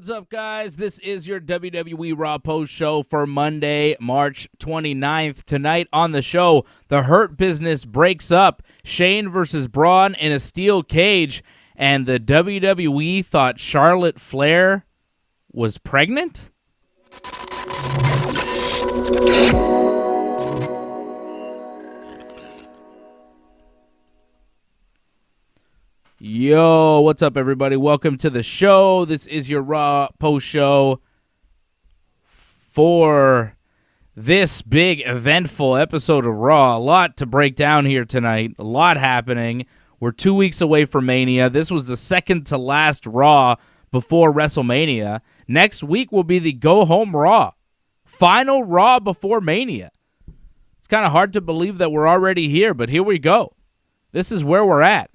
What's up, guys? This is your WWE Raw post show for Monday, March 29th. Tonight on the show, the Hurt Business breaks up. Shane versus Braun in a steel cage. And the WWE thought Charlotte Flair was pregnant? Yo, what's up, everybody? Welcome to the show. This is your Raw post show for this big, eventful episode of Raw. A lot to break down here tonight. A lot happening. We're 2 weeks away from Mania. This was the second to last Raw before WrestleMania. Next week will be the go-home Raw. Final Raw before Mania. It's kind of hard to believe that we're already here, but here we go. This is where we're at.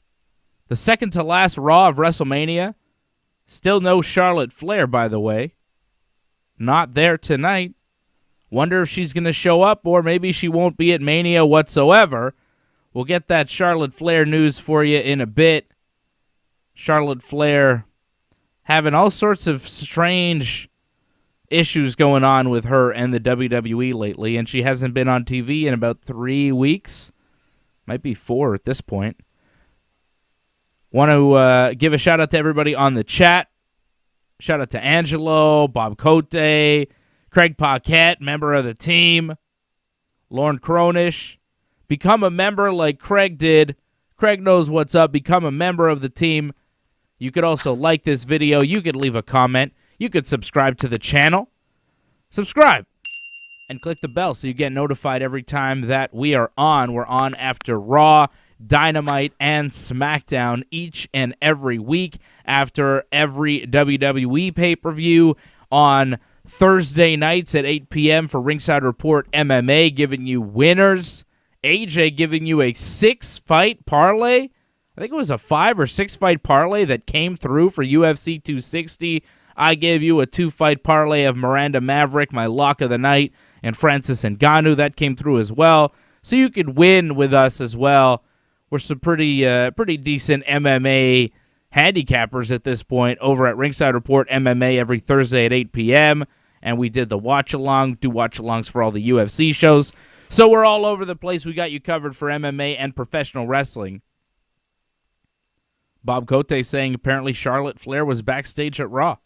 The second to last Raw of WrestleMania. Still no Charlotte Flair, by the way. Not there tonight. Wonder if she's going to show up, or maybe she won't be at Mania whatsoever. We'll get that Charlotte Flair news for you in a bit. Charlotte Flair having all sorts of strange issues going on with her and the WWE lately, and she hasn't been on TV in about 3 weeks. Might be 4 at this point. Want to give a shout-out to everybody on the chat. Shout-out to Angelo, Bob Cote, Craig Paquette, member of the team, Lauren Cronish. Become a member like Craig did. Craig knows what's up. Become a member of the team. You could also like this video. You could leave a comment. You could subscribe to the channel. Subscribe and click the bell so you get notified every time that we are on. We're on after Raw, Dynamite, and Smackdown each and every week after every WWE pay-per-view on Thursday nights at 8 p.m. for Ringside Report MMA, giving you winners. AJ giving you a 6-fight parlay. I think it was a 5 or 6-fight parlay that came through for UFC 260. I gave you a 2-fight parlay of Miranda Maverick, my lock of the night, and Francis Ngannou. That came through as well. So you could win with us as well. We're some pretty decent MMA handicappers at this point over at Ringside Report MMA every Thursday at 8 p.m. And we did the watch-along, do watch-alongs for all the UFC shows. So we're all over the place. We got you covered for MMA and professional wrestling. Bob Cote saying apparently Charlotte Flair was backstage at Raw.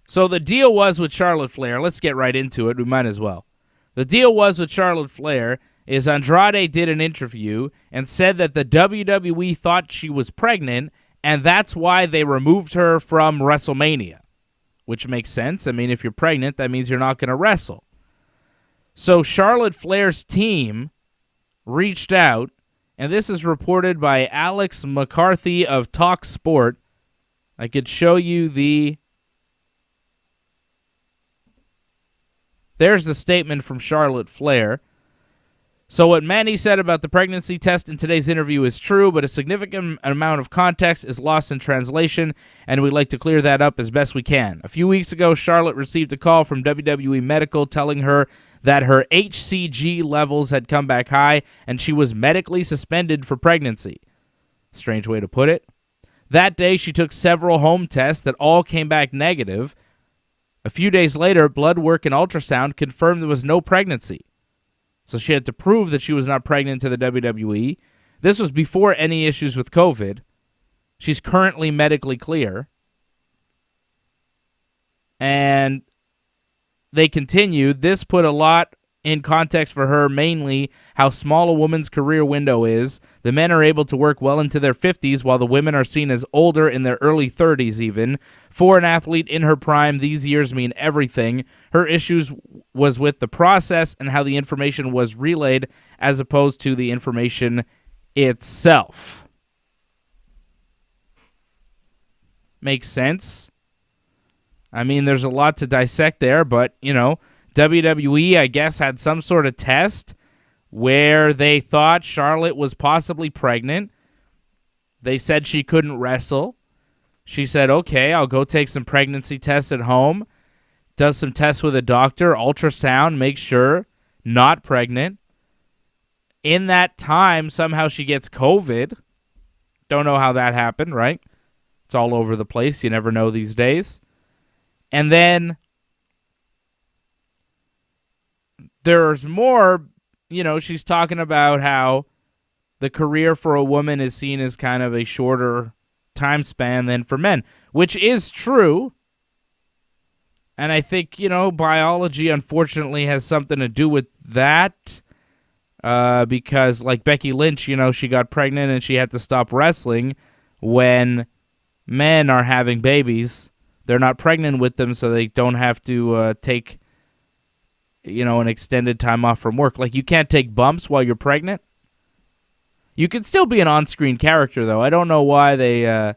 So the deal was with Charlotte Flair. Let's get right into it. We might as well. The deal was with Charlotte Flair is Andrade did an interview and said that the WWE thought she was pregnant, and that's why they removed her from WrestleMania, which makes sense. I mean, if you're pregnant, that means you're not going to wrestle. So Charlotte Flair's team reached out, and this is reported by Alex McCarthy of Talk Sport. I could show you the... There's the statement from Charlotte Flair. So what Manny said about the pregnancy test in today's interview is true, but a significant amount of context is lost in translation, and we'd like to clear that up as best we can. A few weeks ago, Charlotte received a call from WWE Medical telling her that her HCG levels had come back high, and she was medically suspended for pregnancy. Strange way to put it. That day, she took several home tests that all came back negative. A few days later, blood work and ultrasound confirmed there was no pregnancy. So she had to prove that she was not pregnant to the WWE. This was before any issues with COVID. She's currently medically clear. And they continued. This put a lot in context for her, mainly how small a woman's career window is. The men are able to work well into their 50s, while the women are seen as older in their early 30s even. For an athlete in her prime, these years mean everything. Her issues was with the process and how the information was relayed as opposed to the information itself. Makes sense. I mean, there's a lot to dissect there, but, you know, WWE, I guess, had some sort of test where they thought Charlotte was possibly pregnant. They said she couldn't wrestle. She said, okay, I'll go take some pregnancy tests at home. Does some tests with a doctor, ultrasound, make sure, not pregnant. In that time, somehow she gets COVID. Don't know how that happened, right? It's all over the place. You never know these days. And then there's more, she's talking about how the career for a woman is seen as kind of a shorter time span than for men, which is true. And I think, biology unfortunately has something to do with that. Because like Becky Lynch, she got pregnant and she had to stop wrestling. When men are having babies, they're not pregnant with them, so they don't have to take, an extended time off from work. Like, you can't take bumps while you're pregnant. You can still be an on-screen character, though. I don't know why they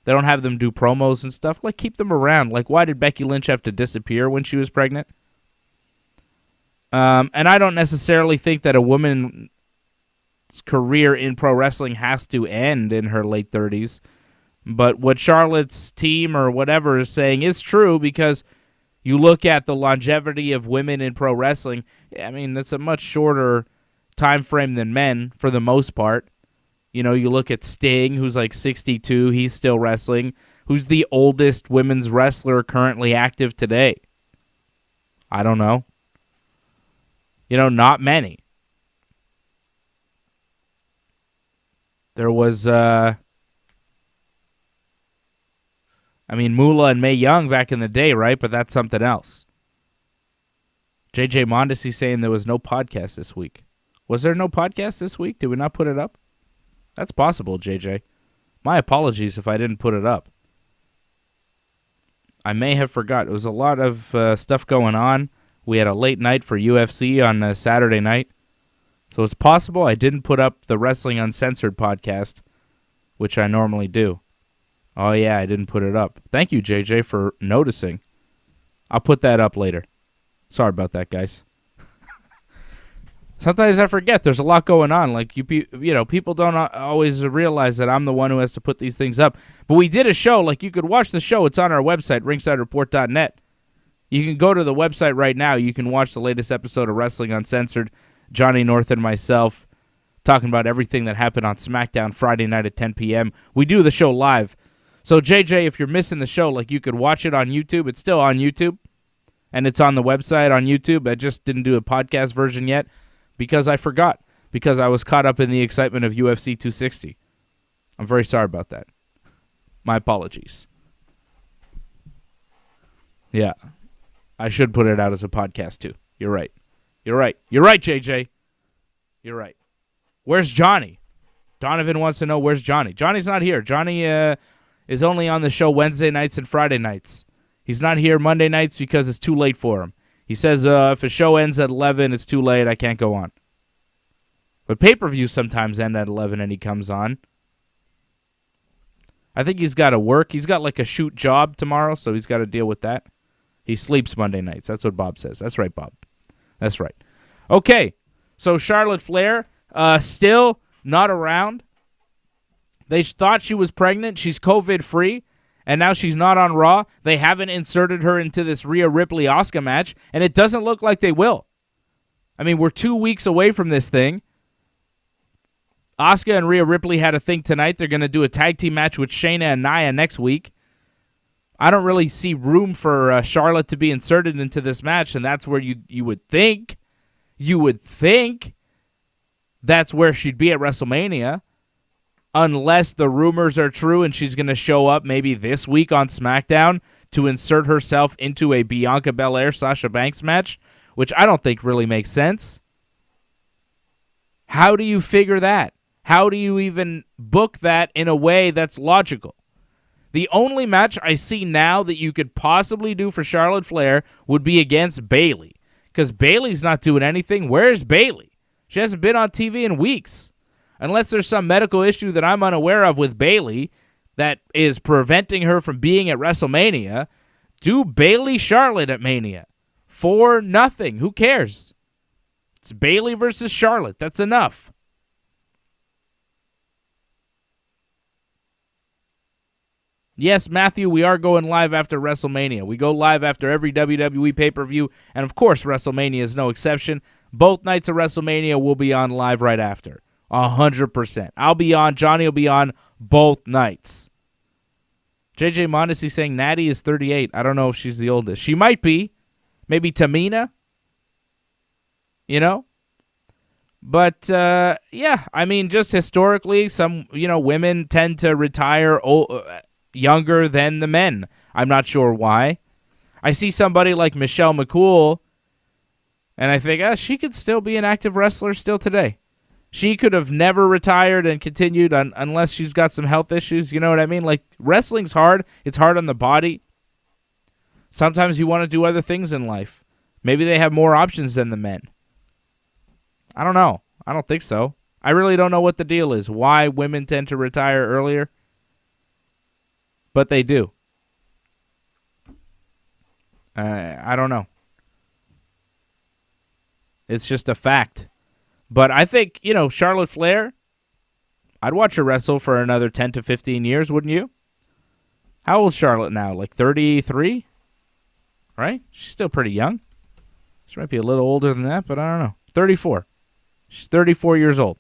don't have them do promos and stuff. Like, keep them around. Like, why did Becky Lynch have to disappear when she was pregnant? And I don't necessarily think that a woman's career in pro wrestling has to end in her late 30s. But what Charlotte's team or whatever is saying is true, because you look at the longevity of women in pro wrestling. I mean, it's a much shorter time frame than men for the most part. You look at Sting, who's like 62. He's still wrestling. Who's the oldest women's wrestler currently active today? I don't know. Not many. There was, Moolah and Mae Young back in the day, right? But that's something else. JJ Mondesi saying there was no podcast this week. Was there no podcast this week? Did we not put it up? That's possible, JJ. My apologies if I didn't put it up. I may have forgot. It was a lot of stuff going on. We had a late night for UFC on Saturday night. So it's possible I didn't put up the Wrestling Uncensored podcast, which I normally do. Oh, yeah, I didn't put it up. Thank you, JJ, for noticing. I'll put that up later. Sorry about that, guys. Sometimes I forget. There's a lot going on. Like, people don't always realize that I'm the one who has to put these things up. But we did a show. Like, you could watch the show. It's on our website, ringsidereport.net. You can go to the website right now. You can watch the latest episode of Wrestling Uncensored. Johnny North and myself talking about everything that happened on SmackDown Friday night at 10 p.m. We do the show live. So, JJ, if you're missing the show, like, you could watch it on YouTube. It's still on YouTube. And it's on the website on YouTube. I just didn't do a podcast version yet because I forgot. Because I was caught up in the excitement of UFC 260. I'm very sorry about that. My apologies. Yeah. I should put it out as a podcast, too. You're right. You're right, JJ. You're right. Where's Johnny? Donovan wants to know where's Johnny. Johnny's not here. Johnny is only on the show Wednesday nights and Friday nights. He's not here Monday nights because it's too late for him. He says if a show ends at 11, it's too late. I can't go on. But pay-per-views sometimes end at 11 and he comes on. I think he's got to work. He's got like a shoot job tomorrow, so he's got to deal with that. He sleeps Monday nights. That's what Bob says. That's right, Bob. That's right. Okay, so Charlotte Flair still not around. They thought she was pregnant. She's COVID-free, and now she's not on Raw. They haven't inserted her into this Rhea Ripley-Oscar match, and it doesn't look like they will. I mean, we're 2 weeks away from this thing. Oscar and Rhea Ripley had a thing tonight. They're going to do a tag team match with Shayna and Naya next week. I don't really see room for Charlotte to be inserted into this match, and that's where you would think that's where she'd be at WrestleMania, unless the rumors are true and she's going to show up maybe this week on SmackDown to insert herself into a Bianca Belair-Sasha Banks match, which I don't think really makes sense. How do you figure that? How do you even book that in a way that's logical? The only match I see now that you could possibly do for Charlotte Flair would be against Bayley, because Bayley's not doing anything. Where's Bayley? She hasn't been on TV in weeks. Unless there's some medical issue that I'm unaware of with Bayley that is preventing her from being at WrestleMania, do Bayley Charlotte at Mania. 4-0. Who cares? It's Bayley versus Charlotte. That's enough. Yes, Matthew, we are going live after WrestleMania. We go live after every WWE pay-per-view, and of course WrestleMania is no exception. Both nights of WrestleMania will be on live right after. 100%. I'll be on, Johnny will be on both nights. JJ Mondesi saying Natty is 38. I don't know if she's the oldest. She might be. Maybe Tamina. You know? But, yeah, I mean, just historically, some, women tend to retire younger than the men. I'm not sure why. I see somebody like Michelle McCool, and I think, she could still be an active wrestler still today. She could have never retired and continued unless she's got some health issues. You know what I mean? Like, wrestling's hard. It's hard on the body. Sometimes you want to do other things in life. Maybe they have more options than the men. I don't know. I don't think so. I really don't know what the deal is, why women tend to retire earlier. But they do. I don't know. It's just a fact. But I think, Charlotte Flair, I'd watch her wrestle for another 10 to 15 years, wouldn't you? How old is Charlotte now? Like 33? Right? She's still pretty young. She might be a little older than that, but I don't know. 34. She's 34 years old.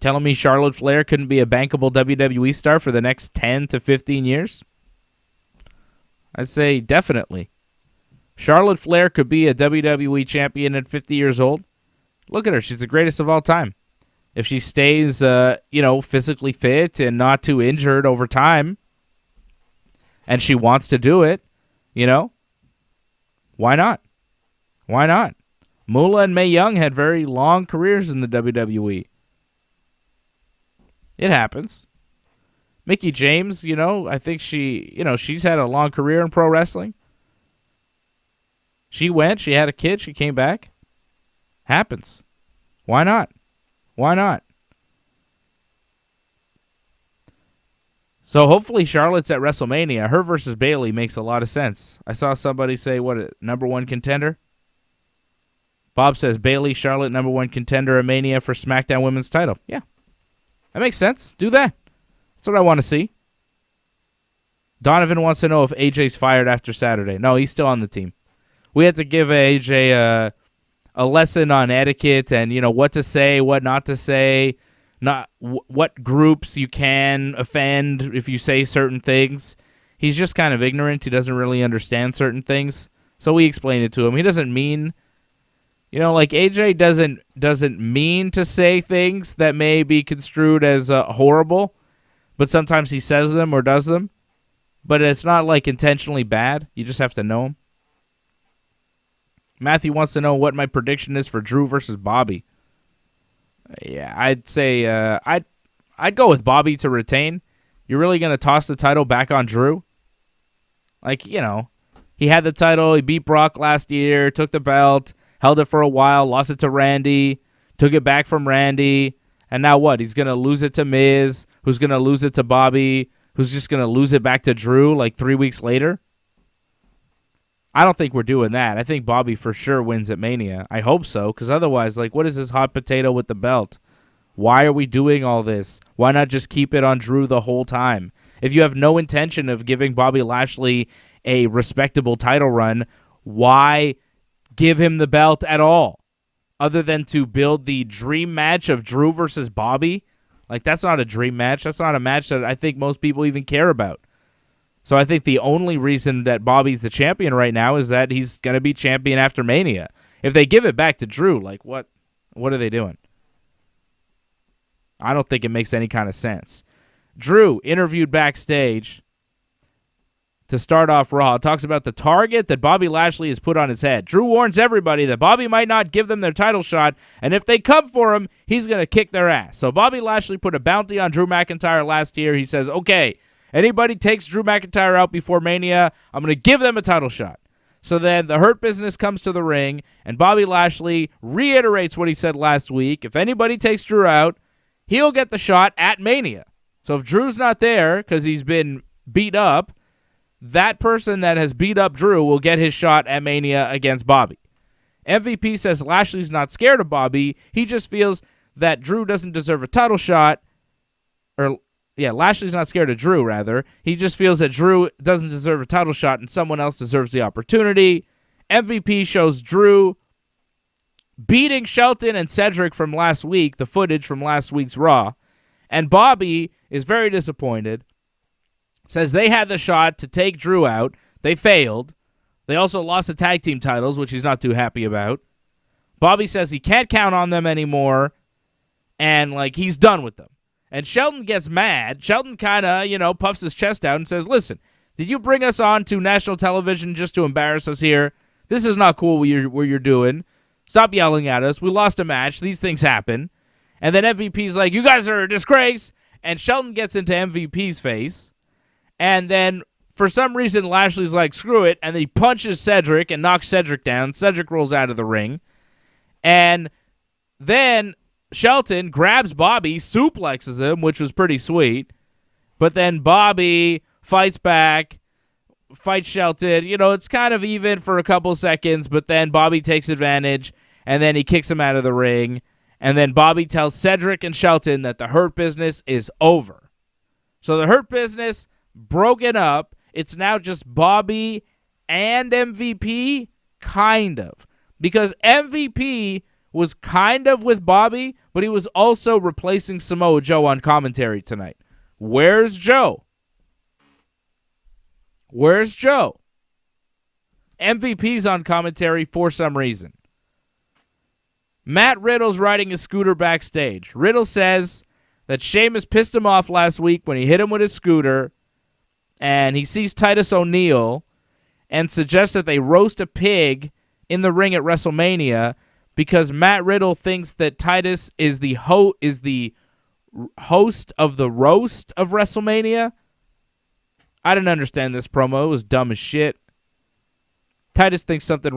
Telling me Charlotte Flair couldn't be a bankable WWE star for the next 10 to 15 years? I'd say definitely. Charlotte Flair could be a WWE champion at 50 years old. Look at her. She's the greatest of all time. If she stays, physically fit and not too injured over time, and she wants to do it, why not? Why not? Moolah and Mae Young had very long careers in the WWE. It happens. Mickie James, I think she's had a long career in pro wrestling. She went, she had a kid, she came back. Happens. Why not? Why not? So hopefully Charlotte's at WrestleMania. Her versus Bayley makes a lot of sense. I saw somebody say, number one contender? Bob says Bayley, Charlotte, number one contender at Mania for SmackDown Women's title. Yeah. That makes sense. Do that. That's what I want to see. Donovan wants to know if AJ's fired after Saturday. No, he's still on the team. We had to give AJ a lesson on etiquette and, what to say, what not to say, not what groups you can offend if you say certain things. He's just kind of ignorant. He doesn't really understand certain things. So we explained it to him. He doesn't mean, like AJ doesn't mean to say things that may be construed as horrible, but sometimes he says them or does them. But it's not like intentionally bad. You just have to know him. Matthew wants to know what my prediction is for Drew versus Bobby. Yeah, I'd say I'd go with Bobby to retain. You're really going to toss the title back on Drew? Like, he had the title. He beat Brock last year, took the belt, held it for a while, lost it to Randy, took it back from Randy, and now what? He's going to lose it to Miz, who's going to lose it to Bobby, who's just going to lose it back to Drew like 3 weeks later? I don't think we're doing that. I think Bobby for sure wins at Mania. I hope so, because otherwise, what is this hot potato with the belt? Why are we doing all this? Why not just keep it on Drew the whole time? If you have no intention of giving Bobby Lashley a respectable title run, why give him the belt at all? Other than to build the dream match of Drew versus Bobby? That's not a dream match. That's not a match that I think most people even care about. So I think the only reason that Bobby's the champion right now is that he's going to be champion after Mania. If they give it back to Drew, what are they doing? I don't think it makes any kind of sense. Drew, interviewed backstage to start off Raw, talks about the target that Bobby Lashley has put on his head. Drew warns everybody that Bobby might not give them their title shot, and if they come for him, he's going to kick their ass. So Bobby Lashley put a bounty on Drew McIntyre last year. He says, okay, anybody takes Drew McIntyre out before Mania, I'm going to give them a title shot. So then the Hurt Business comes to the ring, and Bobby Lashley reiterates what he said last week. If anybody takes Drew out, he'll get the shot at Mania. So if Drew's not there because he's been beat up, that person that has beat up Drew will get his shot at Mania against Bobby. MVP says Lashley's not scared of Bobby. He just feels that Drew doesn't deserve a title shot. Lashley's not scared of Drew, rather. He just feels that Drew doesn't deserve a title shot and someone else deserves the opportunity. MVP shows Drew beating Shelton and Cedric from last week, the footage from last week's Raw. And Bobby is very disappointed says they had the shot to take Drew out. They failed. They also lost the tag team titles, which he's not too happy about. Bobby says he can't count on them anymore, and, like, he's done with them. And Shelton gets mad. Shelton kind of, puffs his chest out and says, listen, did you bring us on to national television just to embarrass us here? This is not cool what you're doing. Stop yelling at us. We lost a match. These things happen. And then MVP's like, you guys are a disgrace. And Shelton gets into MVP's face. And then, for some reason, Lashley's like, screw it. And then he punches Cedric and knocks Cedric down. Cedric rolls out of the ring. And then Shelton grabs Bobby, suplexes him, which was pretty sweet. But then Bobby fights back, fights Shelton. It's kind of even for a couple seconds, but then Bobby takes advantage, and then he kicks him out of the ring. And then Bobby tells Cedric and Shelton that the Hurt Business is over. So the Hurt Business broken up. It's now just Bobby and MVP, kind of. Because MVP was kind of with Bobby, but he was also replacing Samoa Joe on commentary tonight. Where's Joe? Where's Joe? MVP's on commentary for some reason. Matt Riddle's riding a scooter backstage. Riddle says that Sheamus pissed him off last week when he hit him with his scooter, and he sees Titus O'Neil and suggests that they roast a pig in the ring at WrestleMania because Matt Riddle thinks that Titus is the host of the roast of WrestleMania. I didn't understand this promo. It was dumb as shit. Titus thinks something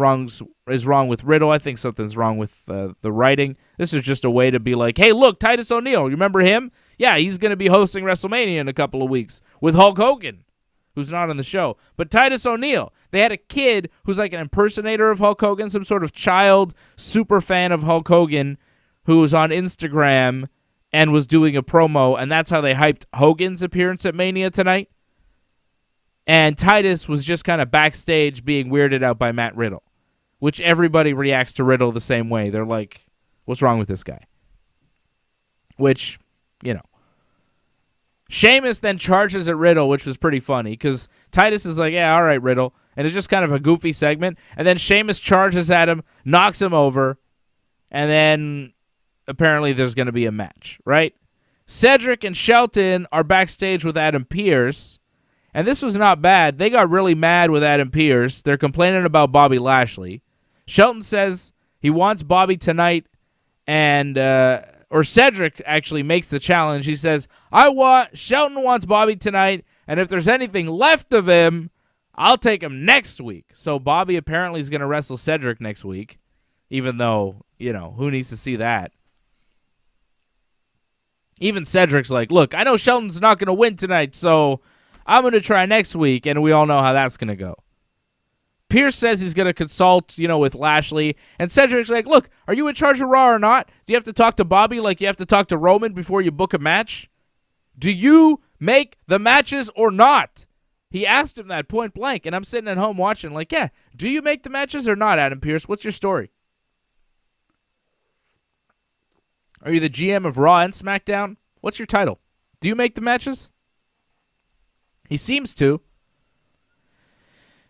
is wrong with Riddle. I think something's wrong with the writing. This is just a way to be like, hey, look, Titus O'Neil, you remember him? Yeah, he's going to be hosting WrestleMania in a couple of weeks with Hulk Hogan, who's not on the show. But Titus O'Neil, they had a kid who's like an impersonator of Hulk Hogan, some sort of child super fan of Hulk Hogan who was on Instagram and was doing a promo, and that's how they hyped Hogan's appearance at Mania tonight. And Titus was just kind of backstage being weirded out by Matt Riddle, which everybody reacts to Riddle the same way. They're like, what's wrong with this guy? Which, Sheamus then charges at Riddle, which was pretty funny, because Titus is like, yeah, all right, Riddle. And it's just kind of a goofy segment. And then Sheamus charges at him, knocks him over, and then apparently there's going to be a match, right? Cedric and Shelton are backstage with Adam Pearce. And this was not bad. They got really mad with Adam Pearce. They're complaining about Bobby Lashley. Shelton says he wants Bobby tonight, and or Cedric actually makes the challenge. He says, Shelton wants Bobby tonight, and if there's anything left of him, I'll take him next week. So Bobby apparently is going to wrestle Cedric next week, even though, who needs to see that? Even Cedric's like, look, I know Shelton's not going to win tonight, so I'm going to try next week, and we all know how that's going to go. Pierce says he's going to consult, with Lashley, and Cedric's like, look, are you in charge of Raw or not? Do you have to talk to Bobby like you have to talk to Roman before you book a match? Do you make the matches or not? He asked him that point blank, and I'm sitting at home watching like, yeah, do you make the matches or not, Adam Pearce? What's your story? Are you the GM of Raw and Smackdown? What's your title? Do you make the matches? He seems to.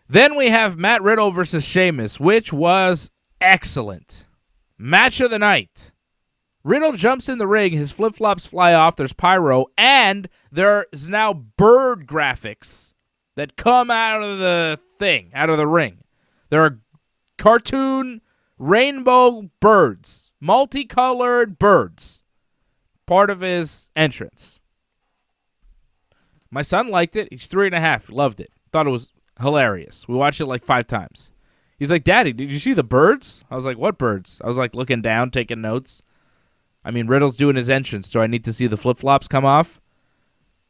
Then we have Matt Riddle versus Sheamus, which was excellent. Match of the night. Riddle jumps in the ring. His flip-flops fly off. There's pyro. And there's now bird graphics that come out of the ring. There are cartoon rainbow birds. Multicolored birds. Part of his entrance. My son liked it. He's 3.5. Loved it. Thought it was hilarious. We watched it like 5 times. He's like, Daddy, did you see the birds? I was like, what birds? I was like looking down, taking notes. I mean, Riddle's doing his entrance. Do I need to see the flip-flops come off?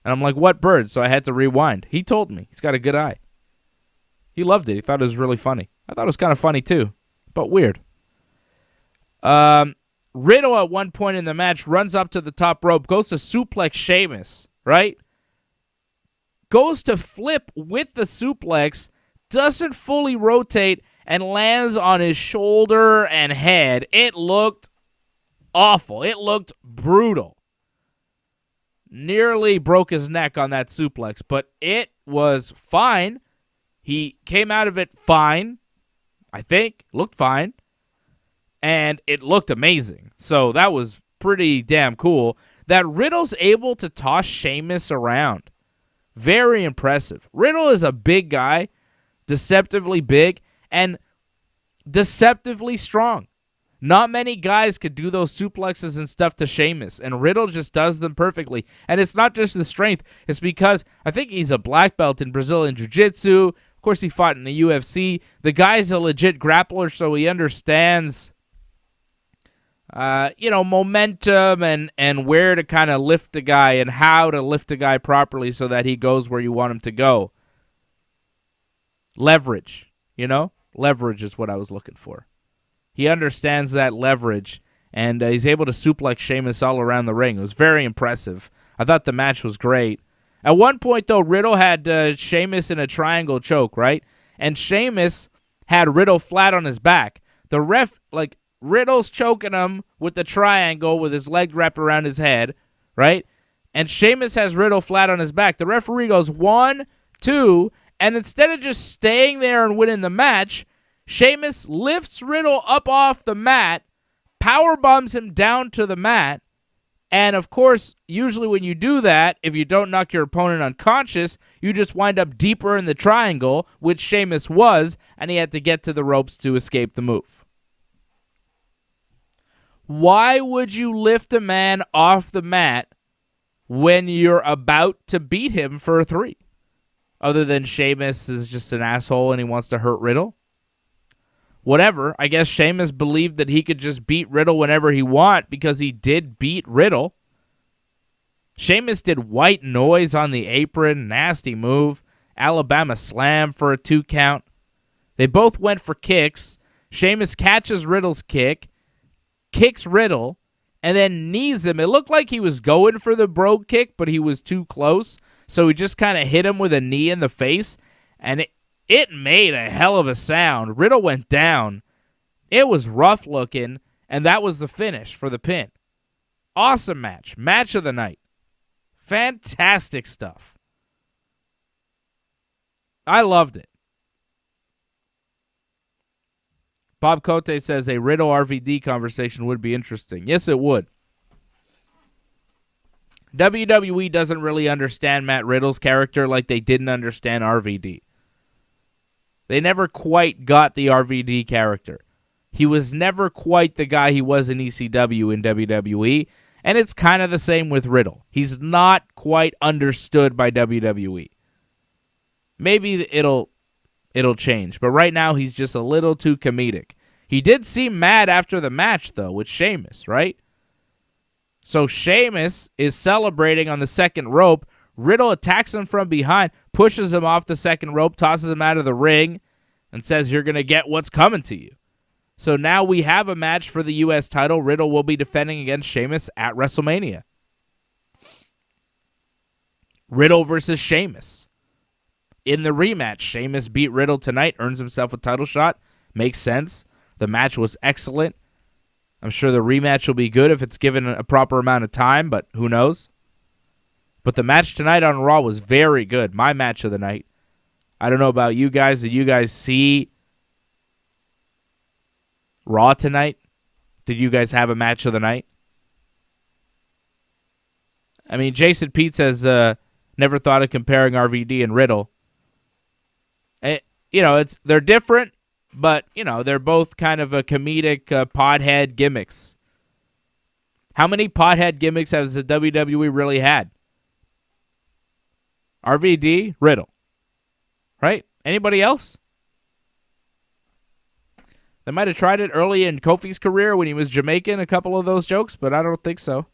And I'm like, what birds? So I had to rewind. He told me. He's got a good eye. He loved it. He thought it was really funny. I thought it was kind of funny too, but weird. Riddle at one point in the match runs up to the top rope, goes to suplex Sheamus, right? Goes to flip with the suplex, doesn't fully rotate, and lands on his shoulder and head. It looked awful. It looked brutal. nearly broke his neck on that suplex, but it was fine. He came out of it fine, I think. Looked fine. And it looked amazing. So that was pretty damn cool. That Riddle's able to toss Sheamus around. Very impressive. Riddle is a big guy, deceptively big, and deceptively strong. Not many guys could do those suplexes and stuff to Sheamus, and Riddle just does them perfectly. And it's not just the strength. It's because I think he's a black belt in Brazilian Jiu-Jitsu. Of course, he fought in the UFC. The guy's a legit grappler, so he understands momentum and where to kind of lift a guy and how to lift a guy properly so that he goes where you want him to go. Leverage, Leverage is what I was looking for. He understands that leverage, and he's able to suplex Sheamus all around the ring. It was very impressive. I thought the match was great. At one point, though, Riddle had Sheamus in a triangle choke, right? And Sheamus had Riddle flat on his back. The ref, Riddle's choking him with the triangle with his leg wrapped around his head, right? And Sheamus has Riddle flat on his back. The referee goes 1, 2, and instead of just staying there and winning the match, Sheamus lifts Riddle up off the mat, power bombs him down to the mat, and of course, usually when you do that, if you don't knock your opponent unconscious, you just wind up deeper in the triangle, which Sheamus was, and he had to get to the ropes to escape the move. Why would you lift a man off the mat when you're about to beat him for a 3? Other than Sheamus is just an asshole and he wants to hurt Riddle? Whatever. I guess Sheamus believed that he could just beat Riddle whenever he want because he did beat Riddle. Sheamus did white noise on the apron. Nasty move. Alabama slam for a 2 count. They both went for kicks. Sheamus catches Riddle's kick, kicks Riddle, and then knees him. It looked like he was going for the brogue kick, but he was too close. So he just kind of hit him with a knee in the face, and it made a hell of a sound. Riddle went down. It was rough looking, and that was the finish for the pin. Awesome match. Match of the night. Fantastic stuff. I loved it. Bob Cote says a Riddle RVD conversation would be interesting. Yes, it would. WWE doesn't really understand Matt Riddle's character like they didn't understand RVD. They never quite got the RVD character. He was never quite the guy he was in ECW in WWE, and it's kind of the same with Riddle. He's not quite understood by WWE. Maybe it'll change, but right now he's just a little too comedic. He did seem mad after the match, though, with Sheamus, right? So Sheamus is celebrating on the second rope. Riddle attacks him from behind, pushes him off the second rope, tosses him out of the ring, and says, "You're going to get what's coming to you." So now we have a match for the U.S. title. Riddle will be defending against Sheamus at WrestleMania. Riddle versus Sheamus. In the rematch, Sheamus beat Riddle tonight, earns himself a title shot. Makes sense. The match was excellent. I'm sure the rematch will be good if it's given a proper amount of time, but who knows? But the match tonight on Raw was very good. My match of the night. I don't know about you guys. Did you guys see Raw tonight? Did you guys have a match of the night? I mean, Jason Pete says, never thought of comparing RVD and Riddle. They're different, but, they're both kind of a comedic pothead gimmicks. How many pothead gimmicks has the WWE really had? RVD, Riddle. Right? Anybody else? They might have tried it early in Kofi's career when he was Jamaican, a couple of those jokes, but I don't think so.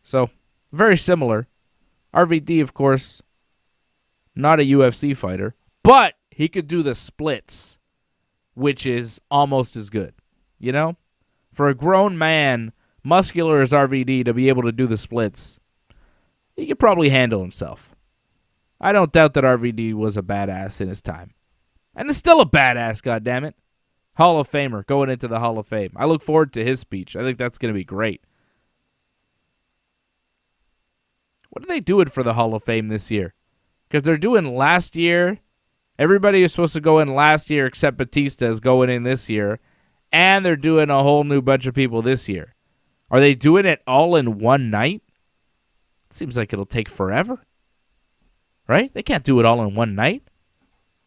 So, very similar. RVD, of course, not a UFC fighter, but he could do the splits, which is almost as good. For a grown man, muscular as RVD, to be able to do the splits, he could probably handle himself. I don't doubt that RVD was a badass in his time. And is still a badass, goddammit. Hall of Famer going into the Hall of Fame. I look forward to his speech. I think that's going to be great. What are they doing for the Hall of Fame this year? Because they're doing last year. Everybody who's supposed to go in last year except Batista is going in this year. And they're doing a whole new bunch of people this year. Are they doing it all in one night? It seems like it'll take forever. Right? They can't do it all in one night.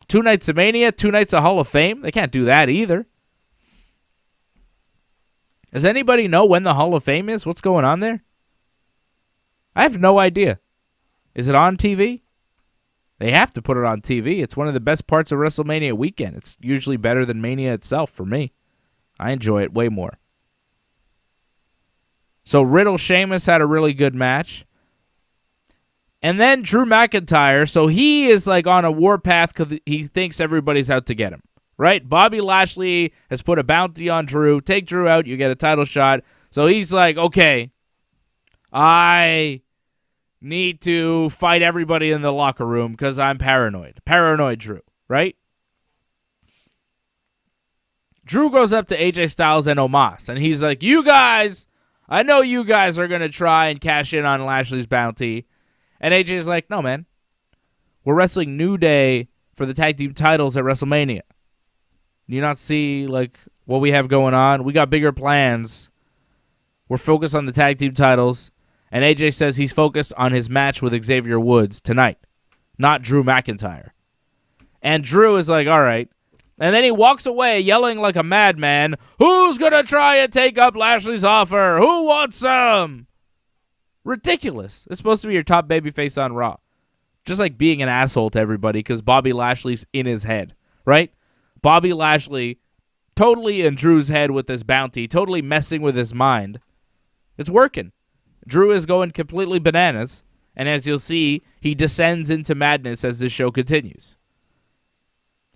2 nights of Mania, 2 nights of Hall of Fame. They can't do that either. Does anybody know when the Hall of Fame is? What's going on there? I have no idea. Is it on TV? They have to put it on TV. It's one of the best parts of WrestleMania weekend. It's usually better than Mania itself for me. I enjoy it way more. So Riddle, Sheamus had a really good match. And then Drew McIntyre, so he is like on a warpath because he thinks everybody's out to get him. Right? Bobby Lashley has put a bounty on Drew. Take Drew out, you get a title shot. So he's like, okay, I need to fight everybody in the locker room because I'm paranoid. Paranoid Drew, right? Drew goes up to AJ Styles and Omos, and he's like, you guys, I know you guys are going to try and cash in on Lashley's bounty. And AJ's like, no, man. We're wrestling New Day for the tag team titles at WrestleMania. Do you not see like what we have going on? We got bigger plans. We're focused on the tag team titles. And AJ says he's focused on his match with Xavier Woods tonight, not Drew McIntyre. And Drew is like, all right. And then he walks away yelling like a madman, who's going to try and take up Lashley's offer? Who wants some? Ridiculous. It's supposed to be your top babyface on Raw. Just like being an asshole to everybody because Bobby Lashley's in his head, right? Bobby Lashley totally in Drew's head with this bounty, totally messing with his mind. It's working. Drew is going completely bananas, and as you'll see, he descends into madness as this show continues.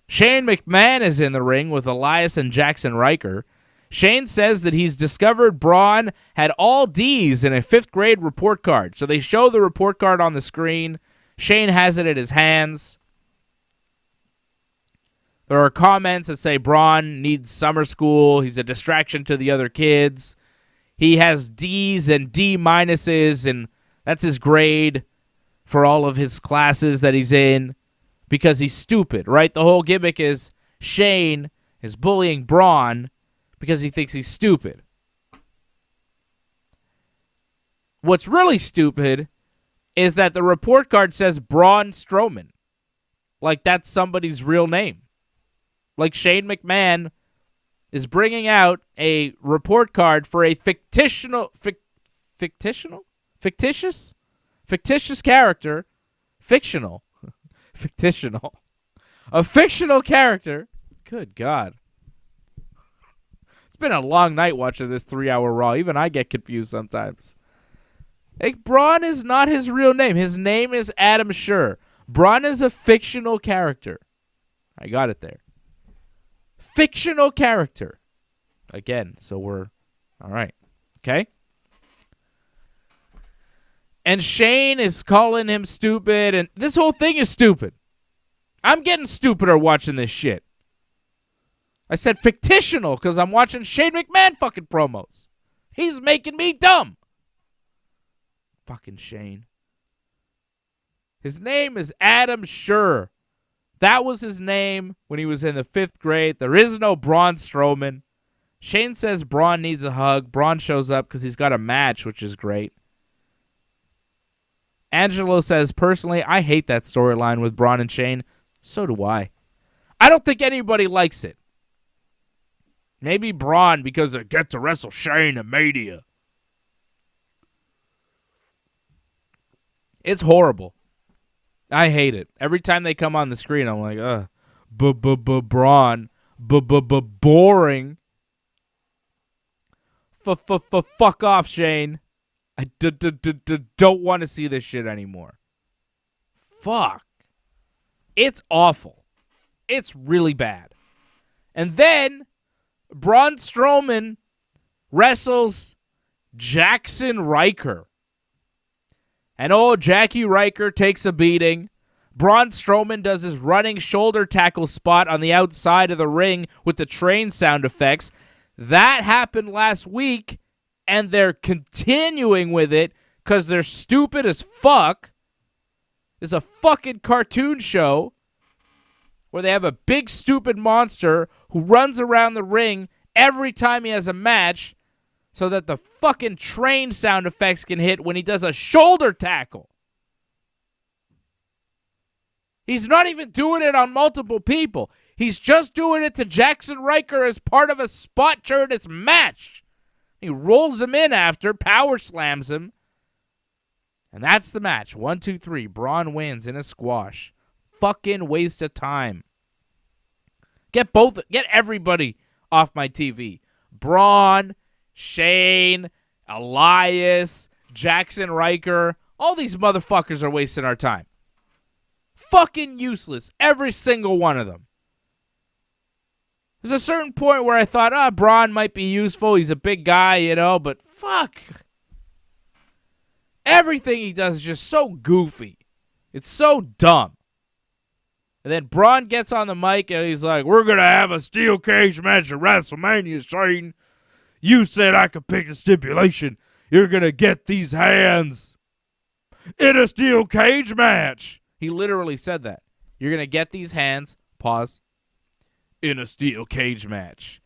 Shane McMahon is in the ring with Elias and Jackson Riker. Shane says that he's discovered Braun had all D's in a 5th grade report card. So they show the report card on the screen. Shane has it in his hands. There are comments that say Braun needs summer school. He's a distraction to the other kids. He has D's and D minuses, and that's his grade for all of his classes that he's in because he's stupid, right? The whole gimmick is Shane is bullying Braun because he thinks he's stupid. What's really stupid is that the report card says Braun Strowman. Like that's somebody's real name. Like Shane McMahon is bringing out a report card for a fictitious character, a fictional character. Good God. It's been a long night watching this 3-hour Raw. Even I get confused sometimes. Like, Braun is not his real name. His name is Adam Scherr. Braun is a fictional character. I got it there. Fictional character. Again, so we're all right. Okay? And Shane is calling him stupid, and this whole thing is stupid. I'm getting stupider watching this shit. I said fictional because I'm watching Shane McMahon fucking promos. He's making me dumb. Fucking Shane. His name is Adam Scherr. That was his name when he was in the 5th grade. There is no Braun Strowman. Shane says Braun needs a hug. Braun shows up because he's got a match, which is great. Angelo says, personally, I hate that storyline with Braun and Shane. So do I. I don't think anybody likes it. Maybe Braun because they get to wrestle Shane at Mania. It's horrible. I hate it. Every time they come on the screen, I'm like, Braun, boring. Fuck off, Shane. I don't want to see this shit anymore. Fuck. It's awful. It's really bad. And then Braun Strowman wrestles Jackson Riker. And old Jackie Riker takes a beating. Braun Strowman does his running shoulder tackle spot on the outside of the ring with the train sound effects. That happened last week, and they're continuing with it because they're stupid as fuck. It's a fucking cartoon show where they have a big stupid monster who runs around the ring every time he has a match so that the fucking train sound effects can hit when he does a shoulder tackle. He's not even doing it on multiple people. He's just doing it to Jackson Riker as part of a spot during his match. He rolls him in after, power slams him. And that's the match. 1, 2, 3. Braun wins in a squash. Fucking waste of time. Get everybody off my TV. Braun, Shane, Elias, Jackson Riker. All these motherfuckers are wasting our time. Fucking useless. Every single one of them. There's a certain point where I thought, Braun might be useful. He's a big guy, but fuck. Everything he does is just so goofy. It's so dumb. And then Braun gets on the mic and he's like, we're going to have a steel cage match at WrestleMania, Shane. You said I could pick a stipulation. You're going to get these hands in a steel cage match. He literally said that. You're going to get these hands, pause, in a steel cage match.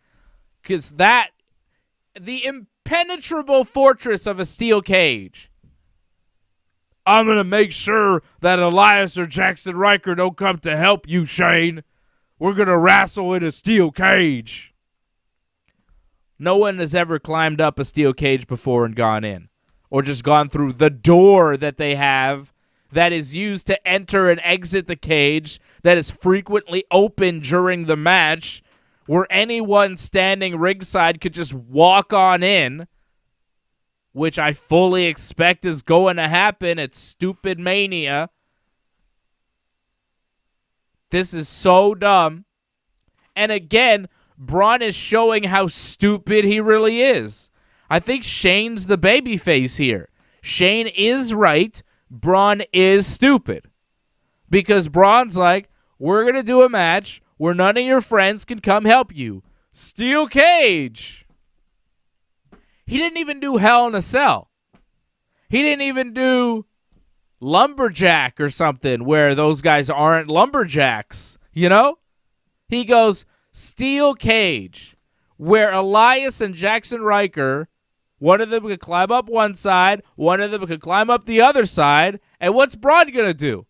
Because the impenetrable fortress of a steel cage. I'm going to make sure that Elias or Jackson Riker don't come to help you, Shane. We're going to wrestle in a steel cage. No one has ever climbed up a steel cage before and gone in. Or just gone through the door that they have that is used to enter and exit the cage that is frequently open during the match where anyone standing ringside could just walk on in, which I fully expect is going to happen at Stupid Mania. This is so dumb. And again, Braun is showing how stupid he really is. I think Shane's the babyface here. Shane is right. Braun is stupid. Because Braun's like, we're going to do a match where none of your friends can come help you. Steel cage. He didn't even do Hell in a Cell. He didn't even do Lumberjack or something where those guys aren't lumberjacks, He goes steel cage where Elias and Jackson Riker, one of them could climb up one side, one of them could climb up the other side, and what's Braun going to do?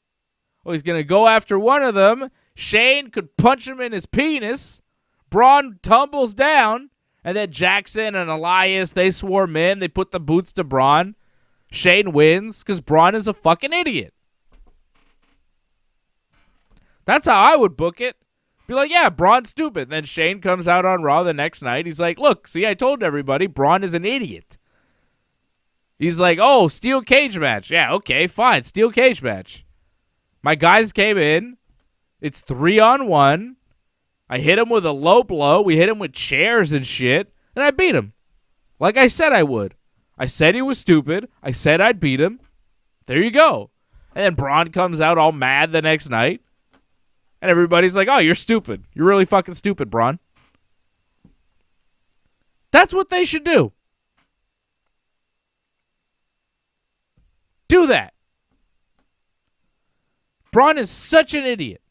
Well, he's going to go after one of them. Shane could punch him in his penis. Braun tumbles down. And then Jackson and Elias, they swarm in. They put the boots to Braun. Shane wins because Braun is a fucking idiot. That's how I would book it. Be like, yeah, Braun's stupid. Then Shane comes out on Raw the next night. He's like, look, see, I told everybody Braun is an idiot. He's like, oh, steel cage match. Yeah, okay, fine, steel cage match. My guys came in. It's 3-on-1. I hit him with a low blow. We hit him with chairs and shit. And I beat him. Like I said I would. I said he was stupid. I said I'd beat him. There you go. And then Braun comes out all mad the next night. And everybody's like, oh, you're stupid. You're really fucking stupid, Braun. That's what they should do. Do that. Braun is such an idiot.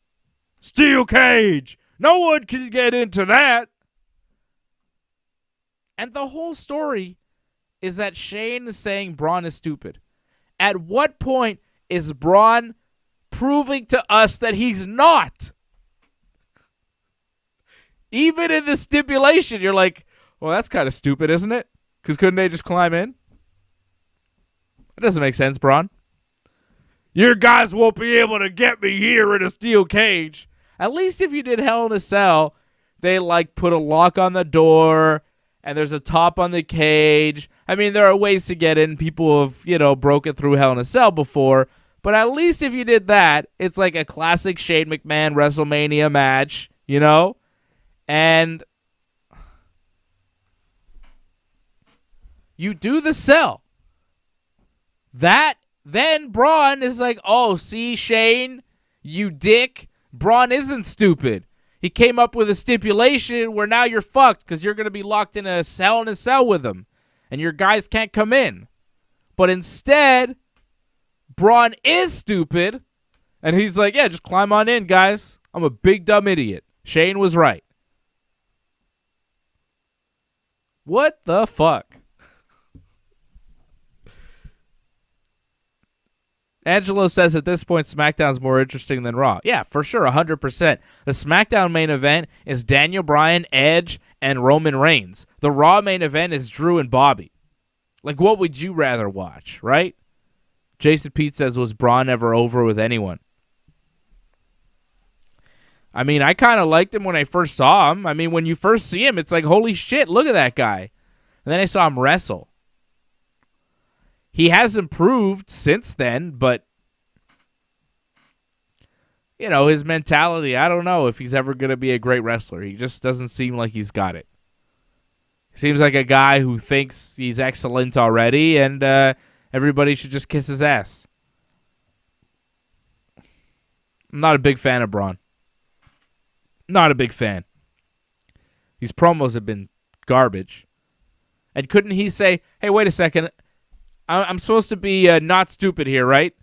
Steel cage. No one can get into that. And the whole story is that Shane is saying Braun is stupid. At what point is Braun proving to us that he's not? Even in the stipulation, you're like, well, that's kind of stupid, isn't it? Because couldn't they just climb in? That doesn't make sense, Braun. Your guys won't be able to get me here in a steel cage. At least if you did Hell in a Cell, they put a lock on the door and there's a top on the cage. I mean, there are ways to get in. People have, broken through Hell in a Cell before. But at least if you did that, it's like a classic Shane McMahon WrestleMania match, And you do the cell. Then Braun is like, oh, see, Shane, You dick. Braun isn't stupid. He came up with a stipulation where now you're fucked because you're going to be locked in a cell with him. And your guys can't come in. But instead, Braun is stupid. And he's like, yeah, just climb on in, guys. I'm a big dumb idiot. Shane was right. What the fuck? Angelo says at this point, SmackDown's more interesting than Raw. Yeah, for sure, 100%. The SmackDown main event is Daniel Bryan, Edge, and Roman Reigns. The Raw main event is Drew and Bobby. Like, what would you rather watch, right? Jason Pete says, was Braun ever over with anyone? I mean, I kind of liked him when I first saw him. I mean, when you first see him, it's like, holy shit, look at that guy. And then I saw him wrestle. He has improved since then, but, you know, his mentality, I don't know if he's ever going to be a great wrestler. He just doesn't seem like he's got it. He seems like a guy who thinks he's excellent already, and everybody should just kiss his ass. I'm not a big fan of Braun. Not a big fan. These promos have been garbage. And couldn't he say, hey, wait a second, I'm supposed to be not stupid here, right?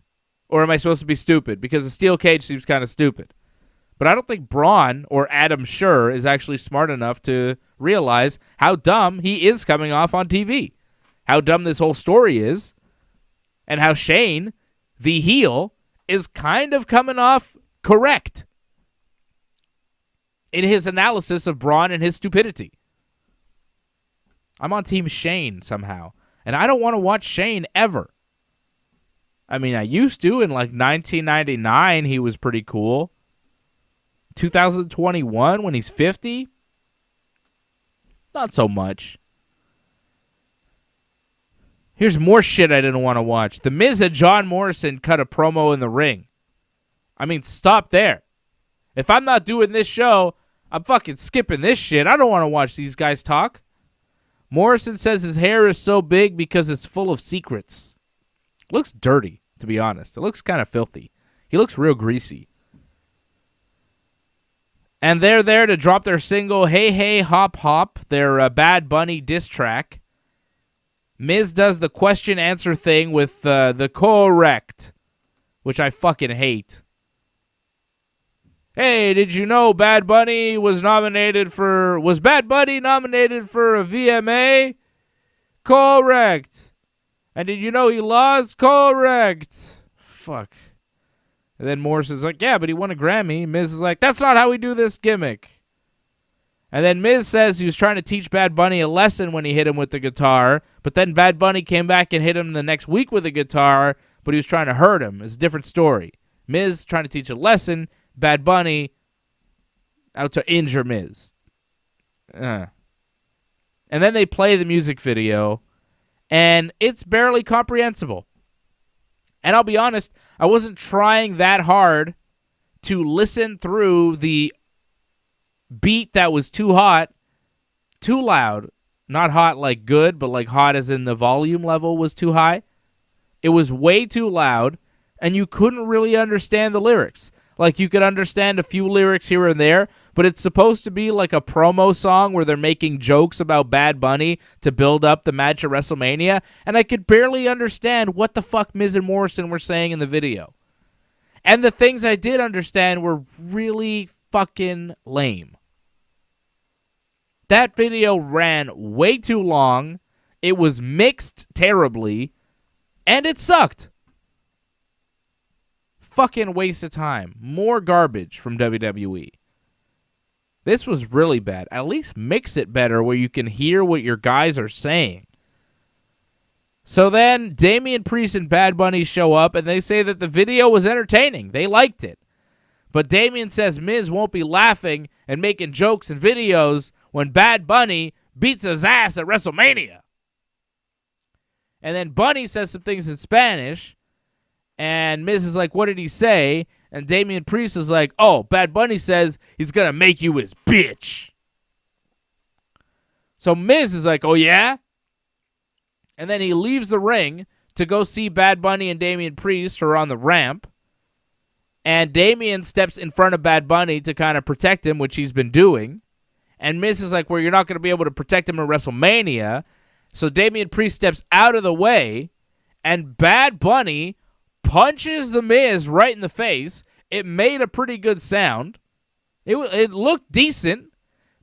Or am I supposed to be stupid? Because the steel cage seems kind of stupid. But I don't think Braun or Adam Scherr is actually smart enough to realize how dumb he is coming off on TV. How dumb this whole story is. And how Shane, the heel, is kind of coming off correct in his analysis of Braun and his stupidity. I'm on Team Shane somehow. And I don't want to watch Shane ever. I mean, I used to. In like 1999, he was pretty cool. 2021, when he's 50, not so much. Here's more shit I didn't want to watch. The Miz and John Morrison cut a promo in the ring. I mean, stop there. If I'm not doing this show, I'm fucking skipping this shit. I don't want to watch these guys talk. Morrison says his hair is so big because it's full of secrets. Looks dirty, to be honest. It looks kind of filthy. He looks real greasy. And they're there to drop their single, Hey Hey Hop Hop, their Bad Bunny diss track. Miz does the question-answer thing with the correct, which I fucking hate. Hey, did you know Bad Bunny was nominated for a VMA? Correct. And did you know he lost? Correct. Fuck. And then Morrison's like, yeah, but he won a Grammy. Miz is like, that's not how we do this gimmick. And then Miz says he was trying to teach Bad Bunny a lesson when he hit him with the guitar, but then Bad Bunny came back and hit him the next week with a guitar, but he was trying to hurt him. It's a different story. Miz trying to teach a lesson, Bad Bunny out to injure Miz. And then they play the music video, and it's barely comprehensible. And I'll be honest, I wasn't trying that hard to listen through the beat that was too hot, too loud. Not hot like good, but like hot as in the volume level was too high. It was way too loud, and you couldn't really understand the lyrics. Like, you could understand a few lyrics here and there, but it's supposed to be like a promo song where they're making jokes about Bad Bunny to build up the match at WrestleMania, and I could barely understand what the fuck Miz and Morrison were saying in the video. And the things I did understand were really fucking lame. That video ran way too long, it was mixed terribly, and it sucked. Fucking waste of time. More garbage from WWE. This was really bad. At least mix it better where you can hear what your guys are saying. So then Damian Priest and Bad Bunny show up and they say that the video was entertaining. They liked it. But Damian says Miz won't be laughing and making jokes and videos when Bad Bunny beats his ass at WrestleMania. And then Bunny says some things in Spanish. And Miz is like, what did he say? And Damian Priest is like, oh, Bad Bunny says he's going to make you his bitch. So Miz is like, oh, yeah? And then he leaves the ring to go see Bad Bunny and Damian Priest, who are on the ramp. And Damian steps in front of Bad Bunny to kind of protect him, which he's been doing. And Miz is like, well, you're not going to be able to protect him in WrestleMania. So Damian Priest steps out of the way, and Bad Bunny punches The Miz right in the face. It made a pretty good sound. It looked decent.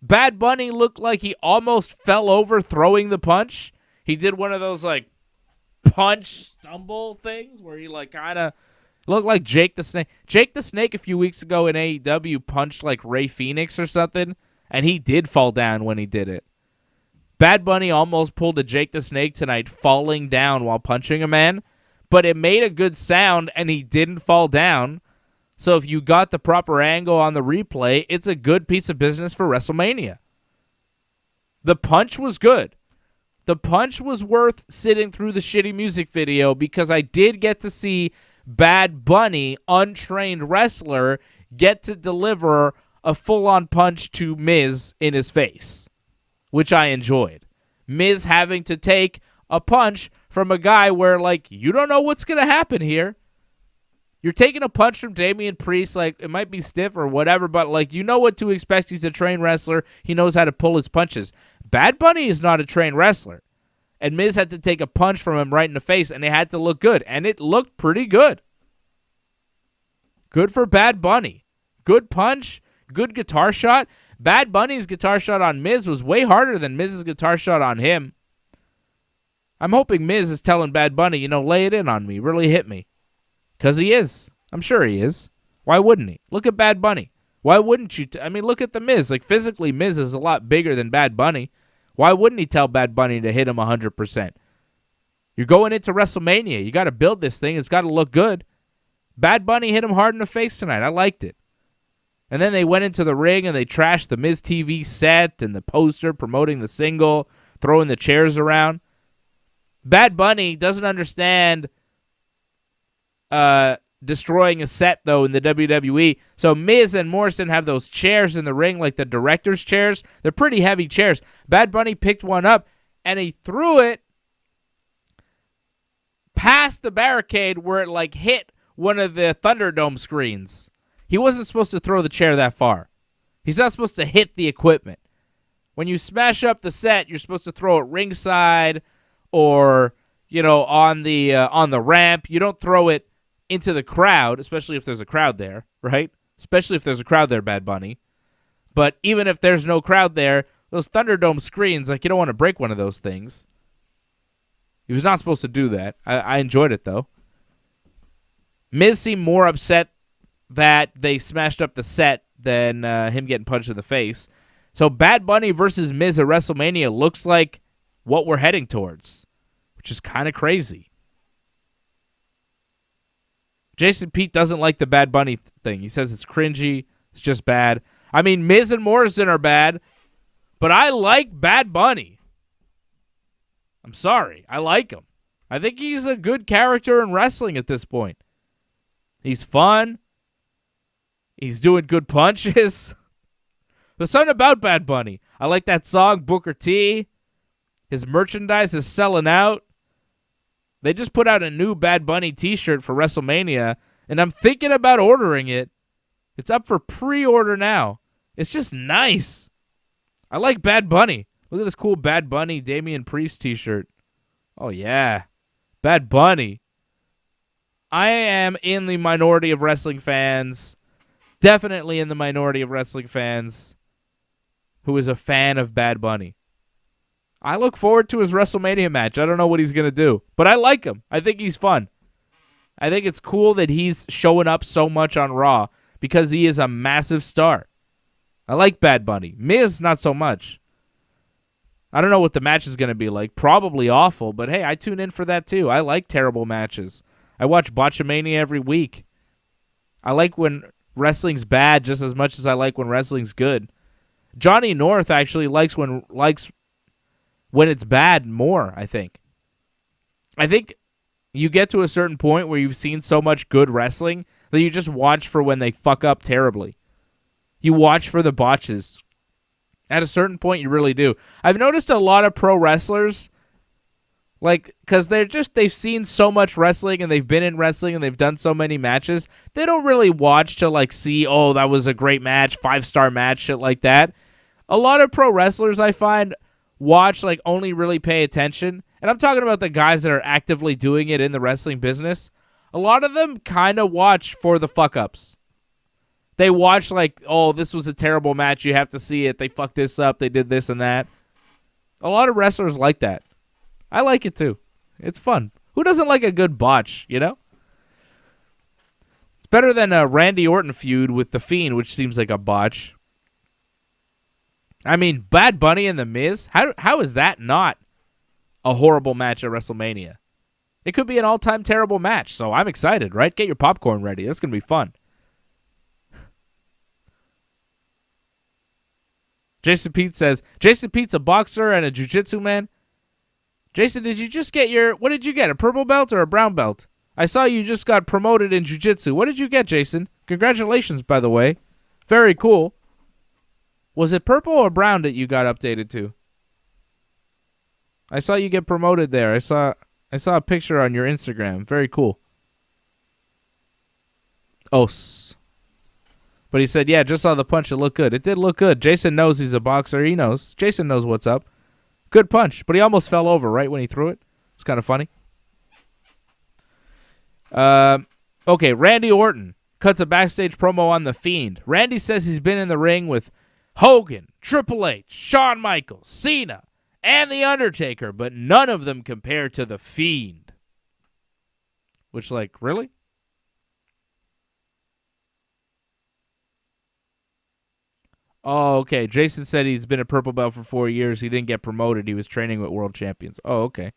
Bad Bunny looked like he almost fell over throwing the punch. He did one of those, like, punch stumble things where he, like, kind of looked like Jake the Snake. Jake the Snake a few weeks ago in AEW punched, like, Ray Phoenix or something, and he did fall down when he did it. Bad Bunny almost pulled a Jake the Snake tonight, falling down while punching a man, but it made a good sound, and he didn't fall down. So if you got the proper angle on the replay, it's a good piece of business for WrestleMania. The punch was good. The punch was worth sitting through the shitty music video because I did get to see Bad Bunny, untrained wrestler, get to deliver a full-on punch to Miz in his face, which I enjoyed. Miz having to take a punch from a guy where, like, you don't know what's going to happen here. You're taking a punch from Damian Priest, like, it might be stiff or whatever, but, like, you know what to expect. He's a trained wrestler. He knows how to pull his punches. Bad Bunny is not a trained wrestler. And Miz had to take a punch from him right in the face, and it had to look good. And it looked pretty good. Good for Bad Bunny. Good punch. Good guitar shot. Bad Bunny's guitar shot on Miz was way harder than Miz's guitar shot on him. I'm hoping Miz is telling Bad Bunny, lay it in on me. Really hit me. Because he is. I'm sure he is. Why wouldn't he? Look at Bad Bunny. Why wouldn't you? Look at the Miz. Like, physically, Miz is a lot bigger than Bad Bunny. Why wouldn't he tell Bad Bunny to hit him 100%? You're going into WrestleMania. You got to build this thing. It's got to look good. Bad Bunny hit him hard in the face tonight. I liked it. And then they went into the ring and they trashed the Miz TV set and the poster promoting the single, throwing the chairs around. Bad Bunny doesn't understand destroying a set, though, in the WWE. So Miz and Morrison have those chairs in the ring, like the director's chairs. They're pretty heavy chairs. Bad Bunny picked one up, and he threw it past the barricade where it, like, hit one of the Thunderdome screens. He wasn't supposed to throw the chair that far. He's not supposed to hit the equipment. When you smash up the set, you're supposed to throw it ringside or, on the ramp. You don't throw it into the crowd, especially if there's a crowd there, right? Especially if there's a crowd there, Bad Bunny. But even if there's no crowd there, those Thunderdome screens, like, you don't want to break one of those things. He was not supposed to do that. I enjoyed it, though. Miz seemed more upset that they smashed up the set than him getting punched in the face. So Bad Bunny versus Miz at WrestleMania looks like what we're heading towards, which is kind of crazy. Jason Pete doesn't like the Bad Bunny thing. He says it's cringy. It's just bad. Miz and Morrison are bad, but I like Bad Bunny. I'm sorry. I like him. I think he's a good character in wrestling at this point. He's fun. He's doing good punches. There's something about Bad Bunny. I like that song, Booker T. His merchandise is selling out. They just put out a new Bad Bunny t-shirt for WrestleMania, and I'm thinking about ordering it. It's up for pre-order now. It's just nice. I like Bad Bunny. Look at this cool Bad Bunny Damian Priest t-shirt. Oh, yeah. Bad Bunny. I am in the minority of wrestling fans, definitely in the minority of wrestling fans, who is a fan of Bad Bunny. I look forward to his WrestleMania match. I don't know what he's going to do, but I like him. I think he's fun. I think it's cool that he's showing up so much on Raw because he is a massive star. I like Bad Bunny. Miz, not so much. I don't know what the match is going to be like. Probably awful, but hey, I tune in for that too. I like terrible matches. I watch Botchamania every week. I like when wrestling's bad just as much as I like when wrestling's good. Johnny North actually likes when it's bad more, I think. I think you get to a certain point where you've seen so much good wrestling that you just watch for when they fuck up terribly. You watch for the botches. At a certain point, you really do. I've noticed a lot of pro wrestlers Like, because they've seen so much wrestling and they've been in wrestling and they've done so many matches. They don't really watch to, like, see, oh, that was a great match, 5-star match, shit like that. A lot of pro wrestlers, I find, watch, like, only really pay attention. And I'm talking about the guys that are actively doing it in the wrestling business. A lot of them kind of watch for the fuck-ups. They watch, like, oh, this was a terrible match. You have to see it. They fucked this up. They did this and that. A lot of wrestlers like that. I like it too. It's fun. Who doesn't like a good botch, you know? It's better than a Randy Orton feud with The Fiend, which seems like a botch. I mean, Bad Bunny and The Miz? How is that not a horrible match at WrestleMania? It could be an all-time terrible match, so I'm excited, right? Get your popcorn ready. That's going to be fun. Jason Pete says, Jason Pete's a boxer and a jiu-jitsu man. Jason, did you just get what did you get, a purple belt or a brown belt? I saw you just got promoted in jiu-jitsu. What did you get, Jason? Congratulations, by the way. Very cool. Was it purple or brown that you got updated to? I saw you get promoted there. I saw a picture on your Instagram. Very cool. But he said, yeah, just saw the punch. It looked good. It did look good. Jason knows he's a boxer. He knows. Jason knows what's up. Good punch, but he almost fell over right when he threw it. It's kind of funny. Okay, Randy Orton cuts a backstage promo on The Fiend. Randy says he's been in the ring with Hogan, Triple H, Shawn Michaels, Cena, and The Undertaker, but none of them compare to The Fiend. Which, like, really? Oh, okay. Jason said he's been a purple belt for 4 years. He didn't get promoted. He was training with world champions. Oh, okay.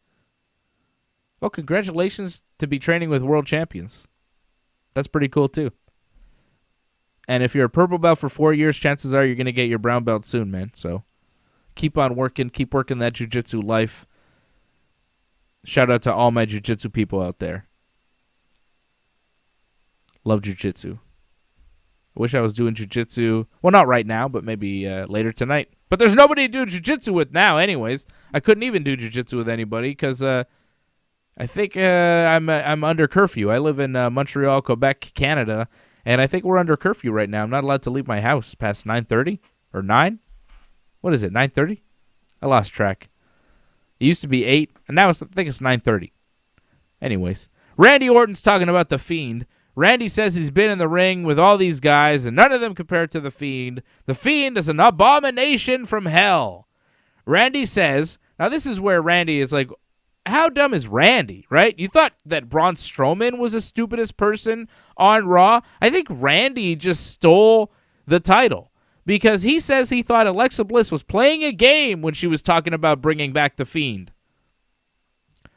Well, congratulations to be training with world champions. That's pretty cool, too. And if you're a purple belt for 4 years, chances are you're going to get your brown belt soon, man. So keep on working. Keep working that jiu-jitsu life. Shout out to all my jiu-jitsu people out there. Love jiu-jitsu. I wish I was doing jiu-jitsu. Well, not right now, but maybe later tonight. But there's nobody to do jiu-jitsu with now anyways. I couldn't even do jiu-jitsu with anybody because I think I'm under curfew. I live in Montreal, Quebec, Canada, and I think we're under curfew right now. I'm not allowed to leave my house past 9:30 or 9. What is it, 9:30? I lost track. It used to be 8, and now I think it's 9:30. Anyways, Randy Orton's talking about The Fiend. Randy says he's been in the ring with all these guys, and none of them compare to The Fiend. The Fiend is an abomination from hell. Randy says, now this is where Randy is like, how dumb is Randy, right? You thought that Braun Strowman was the stupidest person on Raw? I think Randy just stole the title because he says he thought Alexa Bliss was playing a game when she was talking about bringing back The Fiend.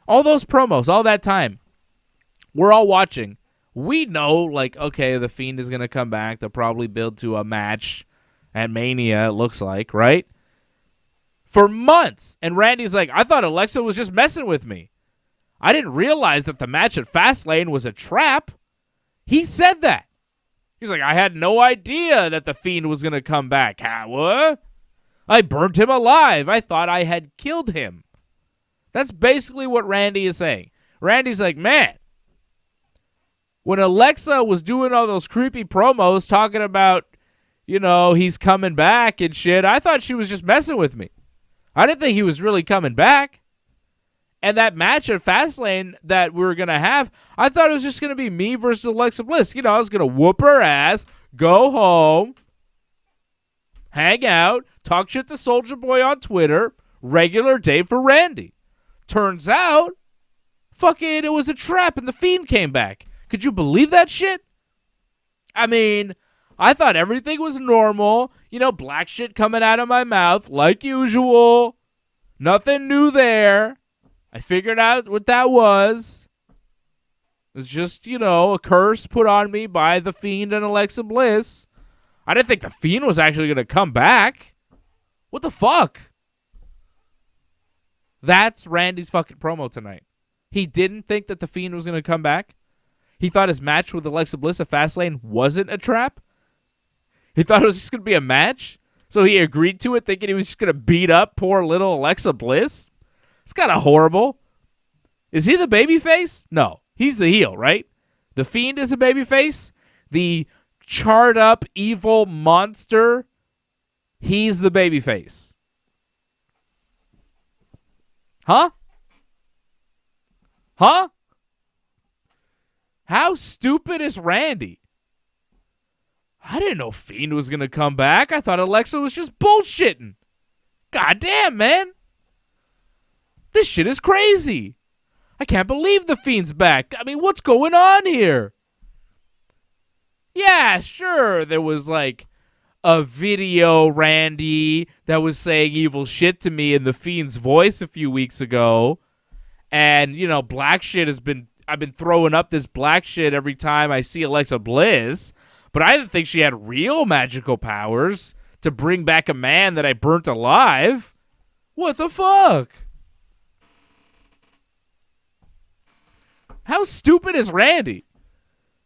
All those promos, all that time, we're all watching. We know, like, okay, The Fiend is going to come back. They'll probably build to a match at Mania, it looks like, right? For months. And Randy's like, I thought Alexa was just messing with me. I didn't realize that the match at Fastlane was a trap. He said that. He's like, I had no idea that The Fiend was going to come back. What? I burnt him alive. I thought I had killed him. That's basically what Randy is saying. Randy's like, man, when Alexa was doing all those creepy promos talking about, you know, he's coming back and shit, I thought she was just messing with me. I didn't think he was really coming back. And that match at Fastlane that we were going to have, I thought it was just going to be me versus Alexa Bliss. You know, I was going to whoop her ass, go home, hang out, talk shit to Soulja Boy on Twitter, regular day for Randy. Turns out, fucking, it was a trap and The Fiend came back. Could you believe that shit? I mean, I thought everything was normal. You know, black shit coming out of my mouth like usual. Nothing new there. I figured out what that was. It was just, you know, a curse put on me by The Fiend and Alexa Bliss. I didn't think The Fiend was actually going to come back. What the fuck? That's Randy's fucking promo tonight. He didn't think that The Fiend was going to come back. He thought his match with Alexa Bliss at Fastlane wasn't a trap. He thought it was just going to be a match. So he agreed to it thinking he was just going to beat up poor little Alexa Bliss. It's kind of horrible. Is he the babyface? No, he's the heel, right? The Fiend is a babyface. The charred up evil monster, he's the babyface. Huh? Huh? How stupid is Randy? I didn't know Fiend was going to come back. I thought Alexa was just bullshitting. God damn, man. This shit is crazy. I can't believe the Fiend's back. I mean, what's going on here? Yeah, sure, there was like a video, Randy, that was saying evil shit to me in the Fiend's voice a few weeks ago. And, you know, black shit I've been throwing up this black shit every time I see Alexa Bliss. But I didn't think she had real magical powers to bring back a man that I burnt alive. What the fuck? How stupid is Randy?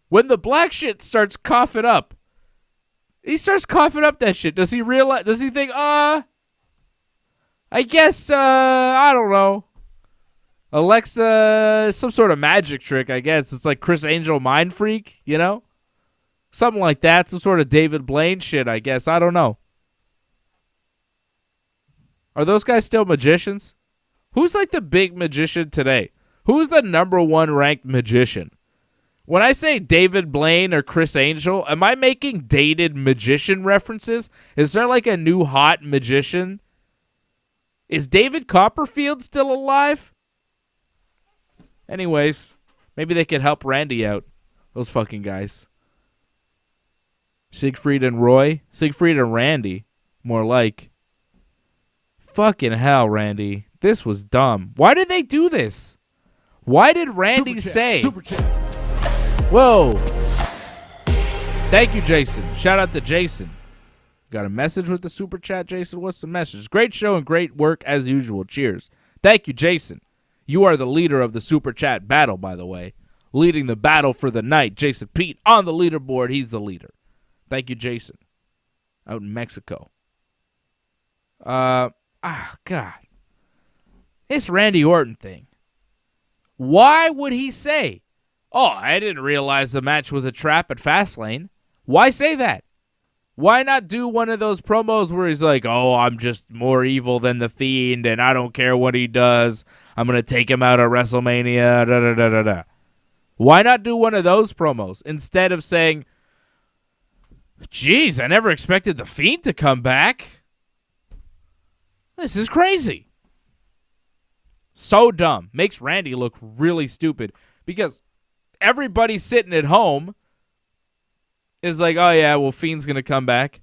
When the black shit starts coughing up, he starts coughing up that shit. Does he realize? Does he think, I guess, I don't know. Alexa, some sort of magic trick, I guess. It's like Chris Angel Mind Freak, you know? Something like that. Some sort of David Blaine shit, I guess. I don't know. Are those guys still magicians? Who's like the big magician today? Who's the number one ranked magician? When I say David Blaine or Chris Angel, am I making dated magician references? Is there like a new hot magician? Is David Copperfield still alive? Anyways, maybe they could help Randy out. Those fucking guys. Siegfried and Roy? Siegfried and Randy, more like. Fucking hell, Randy. This was dumb. Why did they do this? Why did Randy say... Super chat. Whoa. Thank you, Jason. Shout out to Jason. Got a message with the super chat, Jason? What's the message? Great show and great work as usual. Cheers. Thank you, Jason. You are the leader of the super chat battle, by the way. Leading the battle for the night. Jason Pete on the leaderboard. He's the leader. Thank you, Jason. Out in Mexico. God. This Randy Orton thing. Why would he say, oh, I didn't realize the match was a trap at Fastlane? Why say that? Why not do one of those promos where he's like, oh, I'm just more evil than the Fiend, and I don't care what he does. I'm going to take him out at WrestleMania, da-da-da-da-da. Why not do one of those promos instead of saying, geez, I never expected the Fiend to come back. This is crazy. So dumb. Makes Randy look really stupid because everybody sitting at home is like, oh, yeah, well, Fiend's going to come back.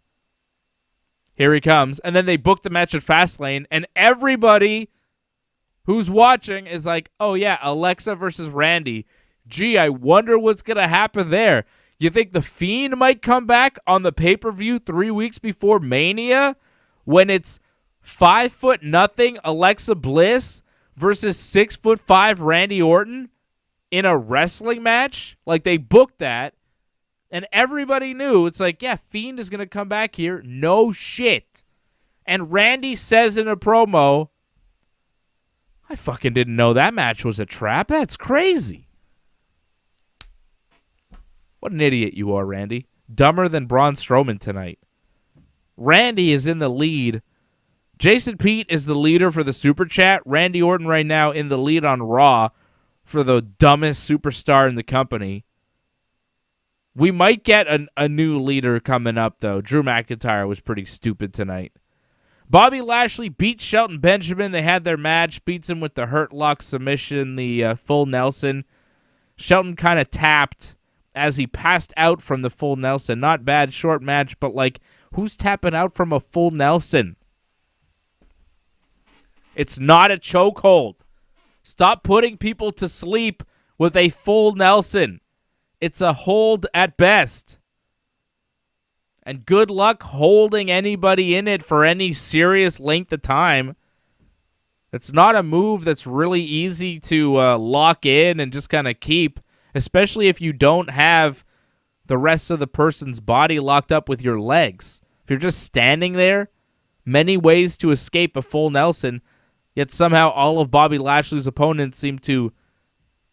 Here he comes. And then they book the match at Fastlane, and everybody who's watching is like, oh, yeah, Alexa versus Randy. Gee, I wonder what's going to happen there. You think the Fiend might come back on the pay-per-view 3 weeks before Mania when it's 5'0" Alexa Bliss versus 6'5" Randy Orton in a wrestling match? Like, they booked that, and everybody knew. It's like, yeah, Fiend is going to come back here. No shit. And Randy says in a promo, I fucking didn't know that match was a trap. That's crazy. What an idiot you are, Randy. Dumber than Braun Strowman tonight. Randy is in the lead. Jason Pete is the leader for the Super Chat. Randy Orton right now in the lead on Raw for the dumbest superstar in the company. We might get a new leader coming up, though. Drew McIntyre was pretty stupid tonight. Bobby Lashley beats Shelton Benjamin. They had their match. Beats him with the Hurt Lock submission, the full Nelson. Shelton kind of tapped as he passed out from the full Nelson. Not bad, short match, but like, who's tapping out from a full Nelson? It's not a chokehold. Stop putting people to sleep with a full Nelson. It's a hold at best. And good luck holding anybody in it for any serious length of time. It's not a move that's really easy to lock in and just kind of keep, especially if you don't have the rest of the person's body locked up with your legs. If you're just standing there, many ways to escape a full Nelson, yet somehow all of Bobby Lashley's opponents seem to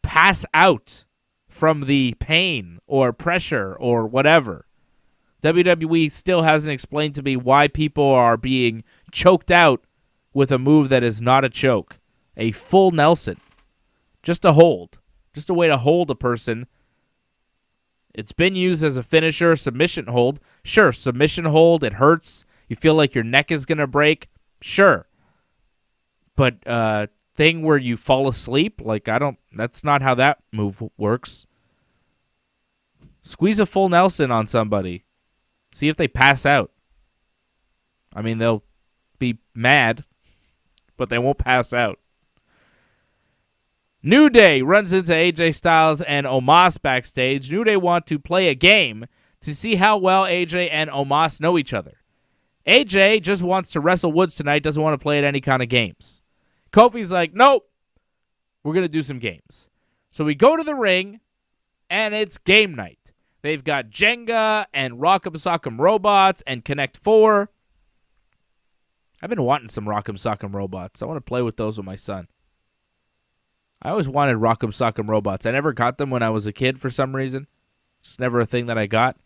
pass out from the pain or pressure or whatever. WWE still hasn't explained to me why people are being choked out with a move that is not a choke. A full Nelson. Just a hold. Just a way to hold a person. It's been used as a finisher, submission hold. Sure, submission hold, it hurts. You feel like your neck is going to break. Sure. But thing where you fall asleep, that's not how that move works. Squeeze a full Nelson on somebody. See if they pass out. I mean, they'll be mad, but they won't pass out. New Day runs into AJ Styles and Omos backstage. New Day want to play a game to see how well AJ and Omos know each other. AJ just wants to wrestle Woods tonight, doesn't want to play at any kind of games. Kofi's like, nope, we're going to do some games. So we go to the ring, and it's game night. They've got Jenga and Rock'em Sock'em Robots and Connect 4. I've been wanting some Rock'em Sock'em Robots. I want to play with those with my son. I always wanted Rock'em Sock'em Robots. I never got them when I was a kid for some reason. Just never a thing that I got.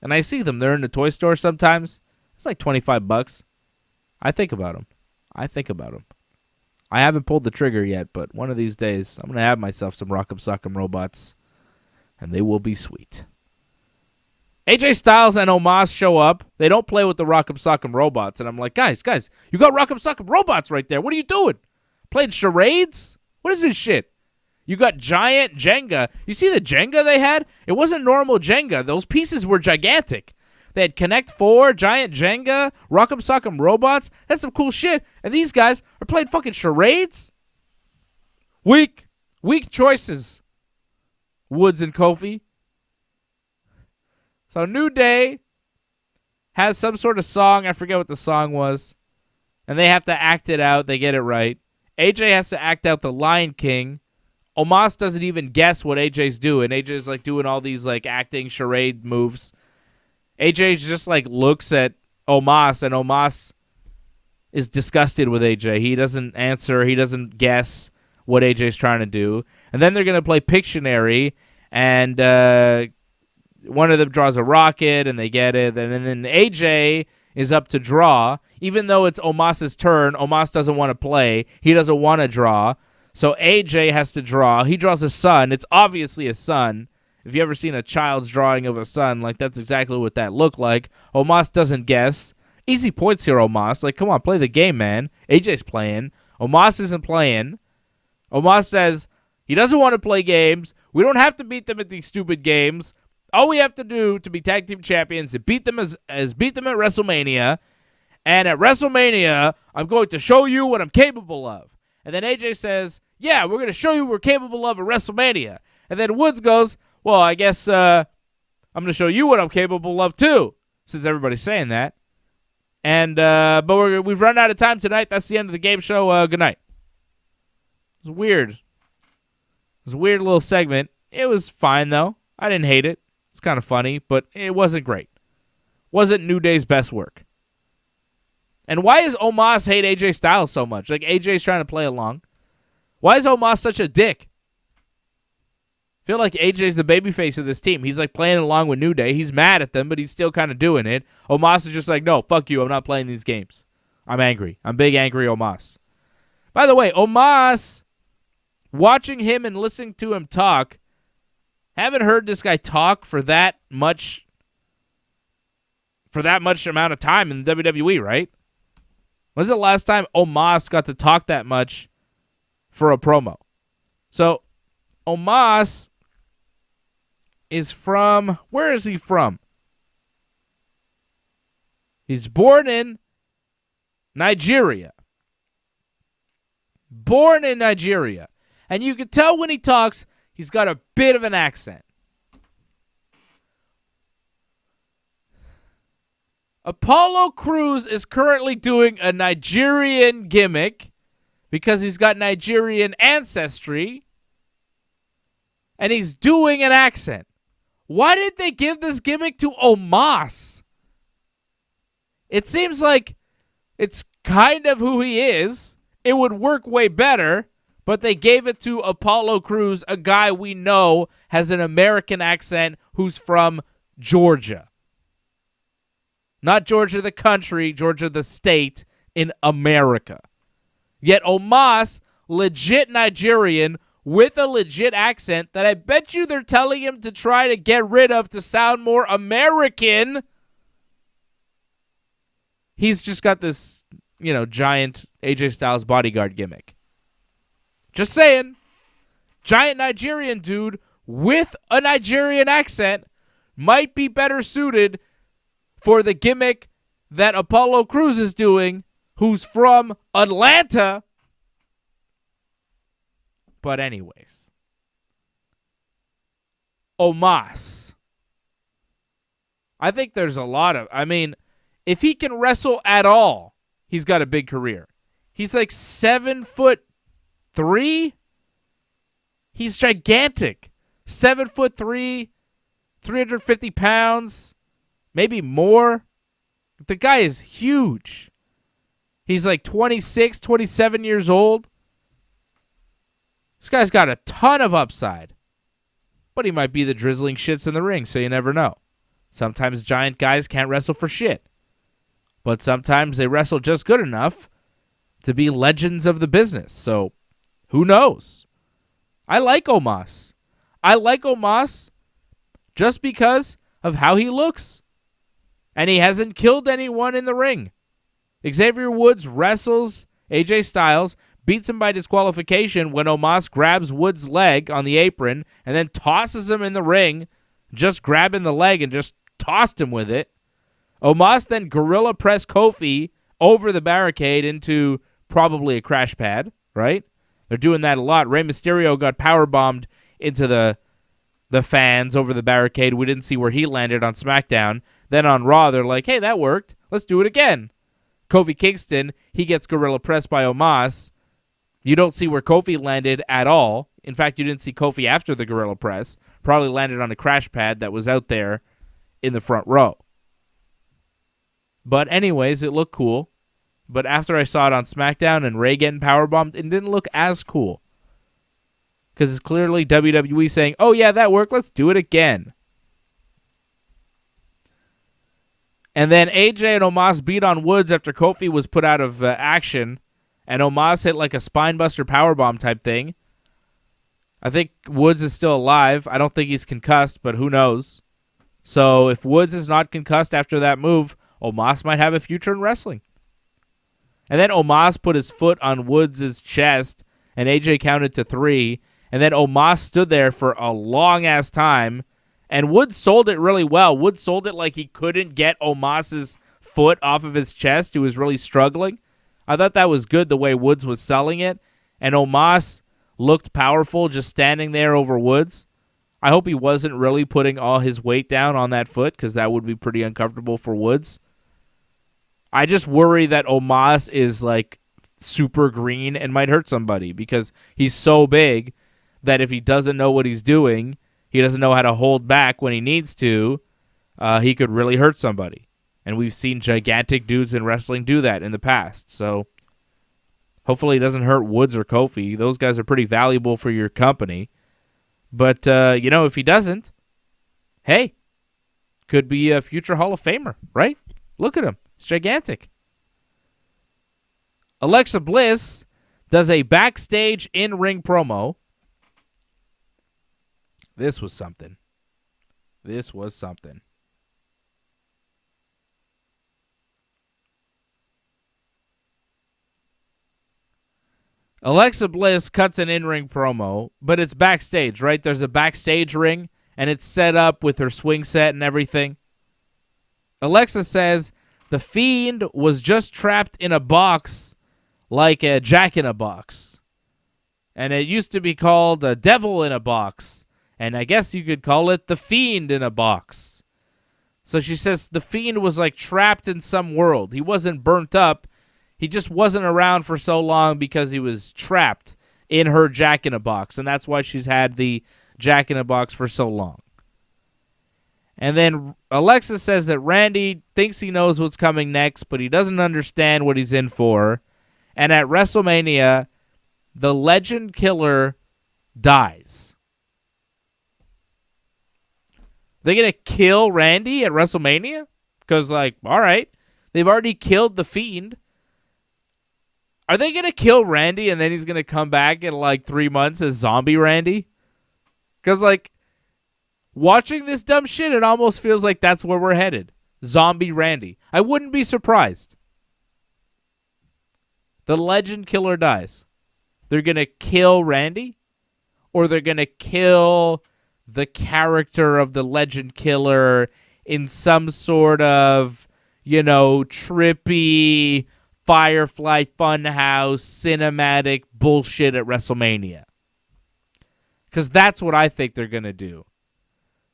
And I see them. They're in the toy store sometimes. It's like $25. I think about them. I haven't pulled the trigger yet, but one of these days, I'm going to have myself some Rock'em Sock'em Robots, and they will be sweet. AJ Styles and Omos show up. They don't play with the Rock'em Sock'em Robots, and I'm like, guys, you got Rock'em Sock'em Robots right there. What are you doing? Playing charades? What is this shit? You got giant Jenga. You see the Jenga they had? It wasn't normal Jenga. Those pieces were gigantic. They had Connect 4, giant Jenga, Rock'em Sock'em Robots. That's some cool shit. And these guys are playing fucking charades? Weak choices. Woods and Kofi. So New Day has some sort of song. I forget what the song was. And they have to act it out. They get it right. AJ has to act out the Lion King. Omos doesn't even guess what AJ's doing. AJ's like doing all these like acting charade moves. AJ just like looks at Omos, and Omos is disgusted with AJ. He doesn't answer. He doesn't guess what AJ's trying to do. And then they're going to play Pictionary, and one of them draws a rocket, and they get it. And then AJ is up to draw. Even though it's Omos's turn, Omos doesn't want to play. He doesn't want to draw. So AJ has to draw. He draws a sun. It's obviously a sun. If you ever seen a child's drawing of a sun, like that's exactly what that looked like. Omos doesn't guess. Easy points here, Omos. Like, come on, play the game, man. AJ's playing. Omos isn't playing. Omos says he doesn't want to play games. We don't have to beat them at these stupid games. All we have to do to be tag team champions is beat them as beat them at WrestleMania. And at WrestleMania, I'm going to show you what I'm capable of. And then AJ says, yeah, we're going to show you what we're capable of at WrestleMania. And then Woods goes, well, I guess I'm going to show you what I'm capable of too, since everybody's saying that. And but we've run out of time tonight. That's the end of the game show. Good night. It was weird. It was a weird little segment. It was fine, though. I didn't hate it. It's kind of funny, but it wasn't great. Wasn't New Day's best work. And why does Omos hate AJ Styles so much? Like, AJ's trying to play along. Why is Omos such a dick? I feel like AJ's the babyface of this team. He's like playing along with New Day. He's mad at them, but he's still kind of doing it. Omos is just like, no, fuck you. I'm not playing these games. I'm angry. I'm big angry Omos. By the way, Omos, watching him and listening to him talk, haven't heard this guy talk for that much amount of time in the WWE, right? When's the last time Omos got to talk that much for a promo? So, Omos is from... Where is he from? He's born in Nigeria. Born in Nigeria. And you can tell when he talks, he's got a bit of an accent. Apollo Crews is currently doing a Nigerian gimmick because he's got Nigerian ancestry, and he's doing an accent. Why did they give this gimmick to Omos? It seems like it's kind of who he is. It would work way better, but they gave it to Apollo Crews, a guy we know has an American accent who's from Georgia. Not Georgia the country, Georgia the state in America. Yet Omos, legit Nigerian, with a legit accent that I bet you they're telling him to try to get rid of to sound more American. He's just got this, giant AJ Styles bodyguard gimmick. Just saying. Giant Nigerian dude with a Nigerian accent might be better suited for the gimmick that Apollo Crews is doing, who's from Atlanta. But anyways. Omos. I think there's a lot of... if he can wrestle at all, he's got a big career. He's like 7'3". He's gigantic. 7'3", 350 pounds, maybe more. The guy is huge. He's like 26, 27 years old. This guy's got a ton of upside. But he might be the drizzling shits in the ring, so you never know. Sometimes giant guys can't wrestle for shit. But sometimes they wrestle just good enough to be legends of the business. So, who knows? I like Omos. I like Omos just because of how he looks. And he hasn't killed anyone in the ring. Xavier Woods wrestles AJ Styles, beats him by disqualification when Omos grabs Woods' leg on the apron and then tosses him in the ring, just grabbing the leg and just tossed him with it. Omos then gorilla press Kofi over the barricade into probably a crash pad, right? They're doing that a lot. Rey Mysterio got powerbombed into the fans over the barricade. We didn't see where he landed on SmackDown. Then on Raw, they're like, hey, that worked. Let's do it again. Kofi Kingston, he gets gorilla pressed by Omos. You don't see where Kofi landed at all. In fact, you didn't see Kofi after the gorilla press. Probably landed on a crash pad that was out there in the front row. But anyways, it looked cool. But after I saw it on SmackDown and Ray getting powerbombed, it didn't look as cool. Because it's clearly WWE saying, oh yeah, that worked, let's do it again. And then AJ and Omos beat on Woods after Kofi was put out of action. And Omos hit like a spinebuster powerbomb type thing. I think Woods is still alive. I don't think he's concussed, but who knows. So if Woods is not concussed after that move, Omos might have a future in wrestling. And then Omos put his foot on Woods' chest, and AJ counted to 3. And then Omos stood there for a long-ass time, and Woods sold it really well. Woods sold it like he couldn't get Omos' foot off of his chest. He was really struggling. I thought that was good, the way Woods was selling it. And Omos looked powerful just standing there over Woods. I hope he wasn't really putting all his weight down on that foot, because that would be pretty uncomfortable for Woods. I just worry that Omos is like super green and might hurt somebody, because he's so big that if he doesn't know what he's doing, he doesn't know how to hold back when he needs to, he could really hurt somebody. And we've seen gigantic dudes in wrestling do that in the past. So hopefully he doesn't hurt Woods or Kofi. Those guys are pretty valuable for your company. But, if he doesn't, hey, could be a future Hall of Famer, right? Look at him. It's gigantic. Alexa Bliss does a backstage in-ring promo. This was something. Alexa Bliss cuts an in-ring promo, but it's backstage, right? There's a backstage ring, and it's set up with her swing set and everything. Alexa says the Fiend was just trapped in a box like a Jack-in-a-Box. And it used to be called a Devil in a Box. And I guess you could call it the Fiend in a Box. So she says the Fiend was like trapped in some world. He wasn't burnt up. He just wasn't around for so long because he was trapped in her Jack-in-a-Box. And that's why she's had the Jack-in-a-Box for so long. And then Alexa says that Randy thinks he knows what's coming next, but he doesn't understand what he's in for. And at WrestleMania, the Legend Killer dies. They're going to kill Randy at WrestleMania? Because, like, all right, they've already killed the Fiend. Are they going to kill Randy and then he's going to come back in, like, 3 months as Zombie Randy? Because, like, watching this dumb shit, it almost feels like that's where we're headed. Zombie Randy. I wouldn't be surprised. The Legend Killer dies. They're going to kill Randy? Or they're going to kill the character of the Legend Killer in some sort of, you know, trippy Firefly Funhouse cinematic bullshit at WrestleMania. Because that's what I think they're going to do.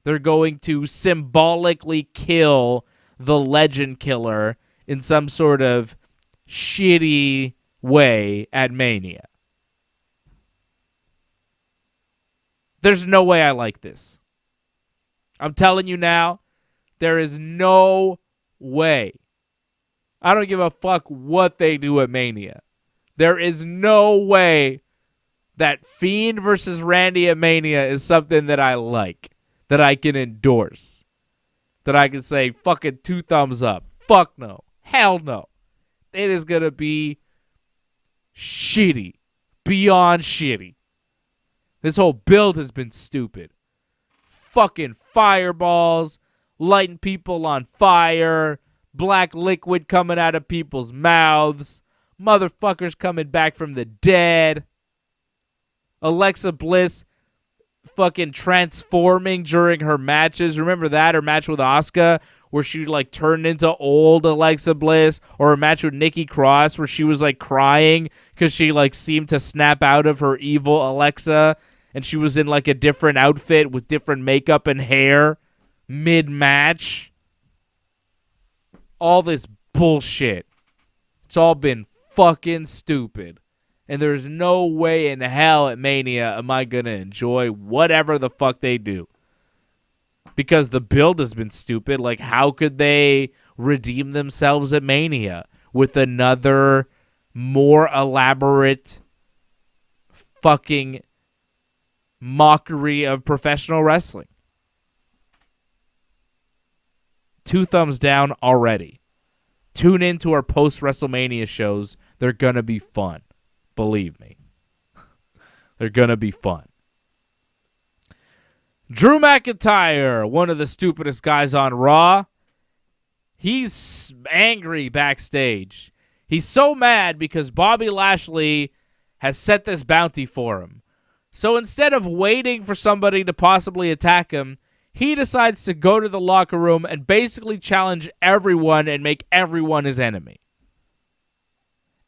They're going to symbolically kill the Legend Killer in some sort of shitty way at Mania. There's no way I like this. I'm telling you now, there is no way. I don't give a fuck what they do at Mania. There is no way that Fiend versus Randy at Mania is something that I like, that I can endorse, that I can say fucking 2 thumbs up. Fuck no. Hell no. It is going to be shitty. Beyond shitty. This whole build has been stupid. Fucking fireballs, lighting people on fire, black liquid coming out of people's mouths, motherfuckers coming back from the dead, Alexa Bliss fucking transforming during her matches. Remember that? Her match with Oscar where she like turned into old Alexa Bliss, or her match with Nikki Cross where she was like crying because she like seemed to snap out of her evil Alexa and she was in like a different outfit with different makeup and hair mid-match. All this bullshit. It's all been fucking stupid. And there's no way in hell at Mania am I going to enjoy whatever the fuck they do. Because the build has been stupid. Like, how could they redeem themselves at Mania with another more elaborate fucking mockery of professional wrestling? 2 thumbs down already. Tune into our post-WrestleMania shows. They're going to be fun. Believe me. They're going to be fun. Drew McIntyre, one of the stupidest guys on Raw. He's angry backstage. He's so mad because Bobby Lashley has set this bounty for him. So instead of waiting for somebody to possibly attack him, he decides to go to the locker room and basically challenge everyone and make everyone his enemy.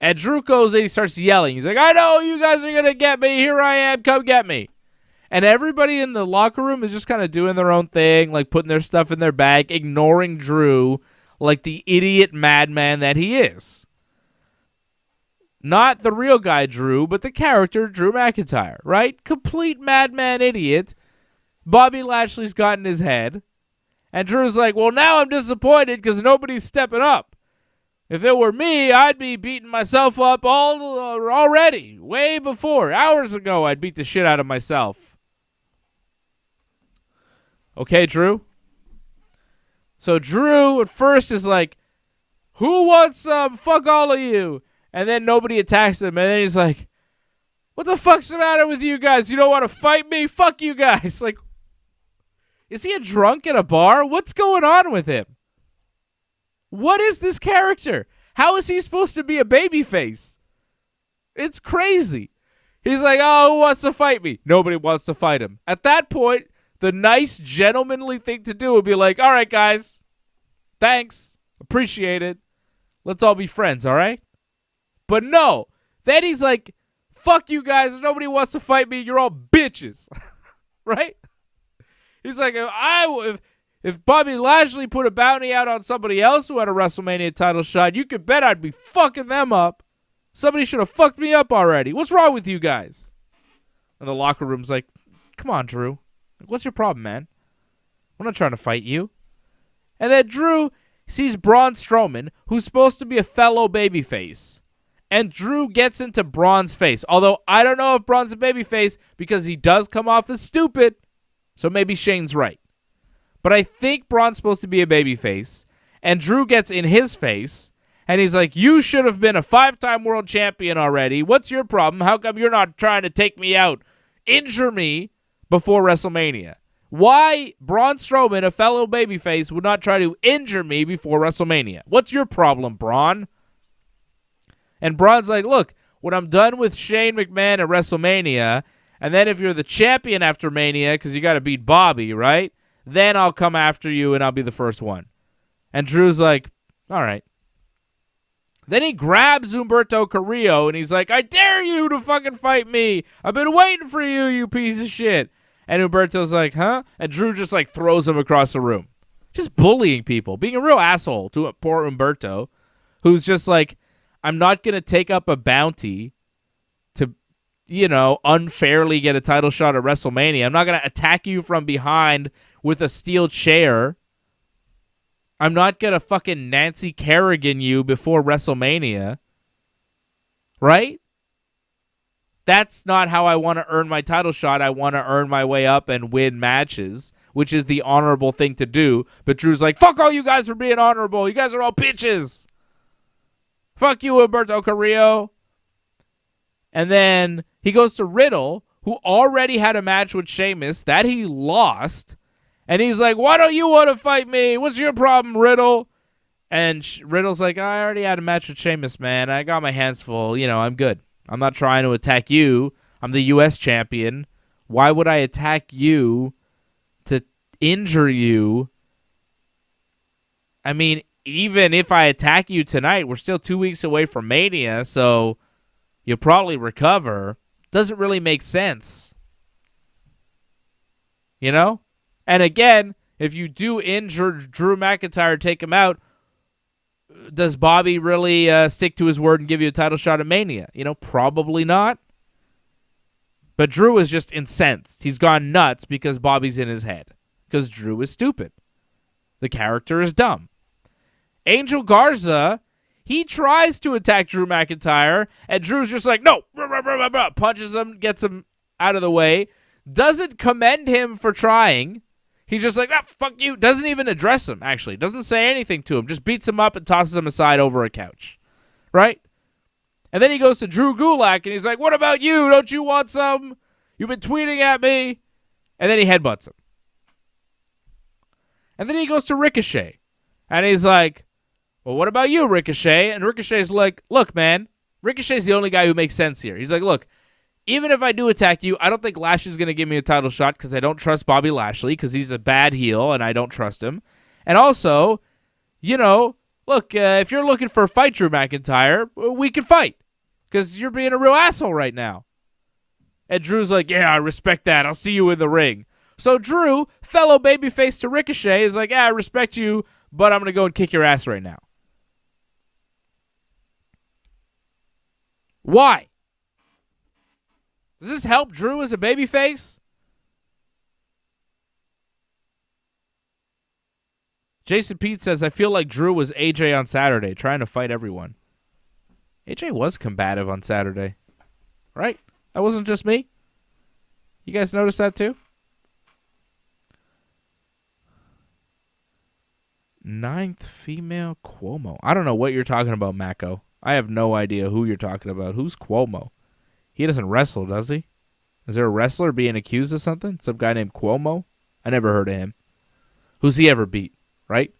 And Drew goes in, he starts yelling. He's like, I know you guys are going to get me. Here I am. Come get me. And everybody in the locker room is just kind of doing their own thing, like putting their stuff in their bag, ignoring Drew like the idiot madman that he is. Not the real guy Drew, but the character Drew McIntyre, right? Complete madman idiot. Bobby Lashley's got in his head. And Drew's like, well, now I'm disappointed because nobody's stepping up. If it were me, I'd be beating myself up already. Way before. Hours ago, I'd beat the shit out of myself. Okay, Drew? So Drew at first is like, who wants some? Fuck all of you. And then nobody attacks him. And then he's like, what the fuck's the matter with you guys? You don't want to fight me? Fuck you guys. Like, is he a drunk at a bar? What's going on with him? What is this character? How is he supposed to be a babyface? It's crazy. He's like, oh, who wants to fight me? Nobody wants to fight him. At that point, the nice, gentlemanly thing to do would be like, all right, guys. Thanks. Appreciate it. Let's all be friends, all right? But no. Then he's like, fuck you guys. Nobody wants to fight me. You're all bitches. Right? He's like, if Bobby Lashley put a bounty out on somebody else who had a WrestleMania title shot, you could bet I'd be fucking them up. Somebody should have fucked me up already. What's wrong with you guys? And the locker room's like, come on, Drew. What's your problem, man? We're not trying to fight you. And then Drew sees Braun Strowman, who's supposed to be a fellow babyface, And Drew gets into Braun's face. Although I don't know if Braun's a babyface because he does come off as stupid. So maybe Shane's right. But I think Braun's supposed to be a babyface. And Drew gets in his face. And he's like, you should have been a 5-time world champion already. What's your problem? How come you're not trying to take me out? Injure me before WrestleMania. Why Braun Strowman, a fellow babyface, would not try to injure me before WrestleMania? What's your problem, Braun? And Braun's like, look, when I'm done with Shane McMahon at WrestleMania, and then if you're the champion after Mania, because you got to beat Bobby, right? Then I'll come after you and I'll be the first one. And Drew's like, all right. Then he grabs Humberto Carrillo and he's like, I dare you to fucking fight me. I've been waiting for you, you piece of shit. And Humberto's like, huh? And Drew just like throws him across the room. Just bullying people. Being a real asshole to poor Humberto, who's just like, I'm not going to take up a bounty to, unfairly get a title shot at WrestleMania. I'm not going to attack you from behind with a steel chair. I'm not going to fucking Nancy Kerrigan you before WrestleMania. Right? That's not how I want to earn my title shot. I want to earn my way up and win matches, which is the honorable thing to do. But Drew's like, fuck all you guys for being honorable. You guys are all bitches. Fuck you, Humberto Carrillo. And then he goes to Riddle, who already had a match with Sheamus that he lost. And he's like, why don't you want to fight me? What's your problem, Riddle? And Riddle's like, I already had a match with Sheamus, man. I got my hands full. I'm good. I'm not trying to attack you. I'm the U.S. champion. Why would I attack you to injure you? I mean, even if I attack you tonight, we're still 2 weeks away from Mania, so you'll probably recover. Doesn't really make sense. And again, if you do injure Drew McIntyre, take him out, does Bobby really stick to his word and give you a title shot at Mania? Probably not. But Drew is just incensed. He's gone nuts because Bobby's in his head. Because Drew is stupid. The character is dumb. Angel Garza, he tries to attack Drew McIntyre, and Drew's just like, no, punches him, gets him out of the way, doesn't commend him for trying. He's just like, fuck you, doesn't even address him, actually, doesn't say anything to him, just beats him up and tosses him aside over a couch, right? And then he goes to Drew Gulak, and he's like, what about you? Don't you want some? You've been tweeting at me. And then he headbutts him. And then he goes to Ricochet, and he's like, well, what about you, Ricochet? And Ricochet's like, look, man, Ricochet's the only guy who makes sense here. He's like, look, even if I do attack you, I don't think Lashley's going to give me a title shot because I don't trust Bobby Lashley because he's a bad heel and I don't trust him. And also, look, if you're looking for a fight, Drew McIntyre, we can fight because you're being a real asshole right now. And Drew's like, yeah, I respect that. I'll see you in the ring. So Drew, fellow babyface to Ricochet, is like, I respect you, but I'm going to go and kick your ass right now. Why? Does this help Drew as a babyface? Jason Pete says, I feel like Drew was AJ on Saturday, trying to fight everyone. AJ was combative on Saturday, right? That wasn't just me. You guys notice that too? 9th female Cuomo. I don't know what you're talking about, Mako. I have no idea who you're talking about. Who's Cuomo? He doesn't wrestle, does he? Is there a wrestler being accused of something? Some guy named Cuomo? I never heard of him. Who's he ever beat, right?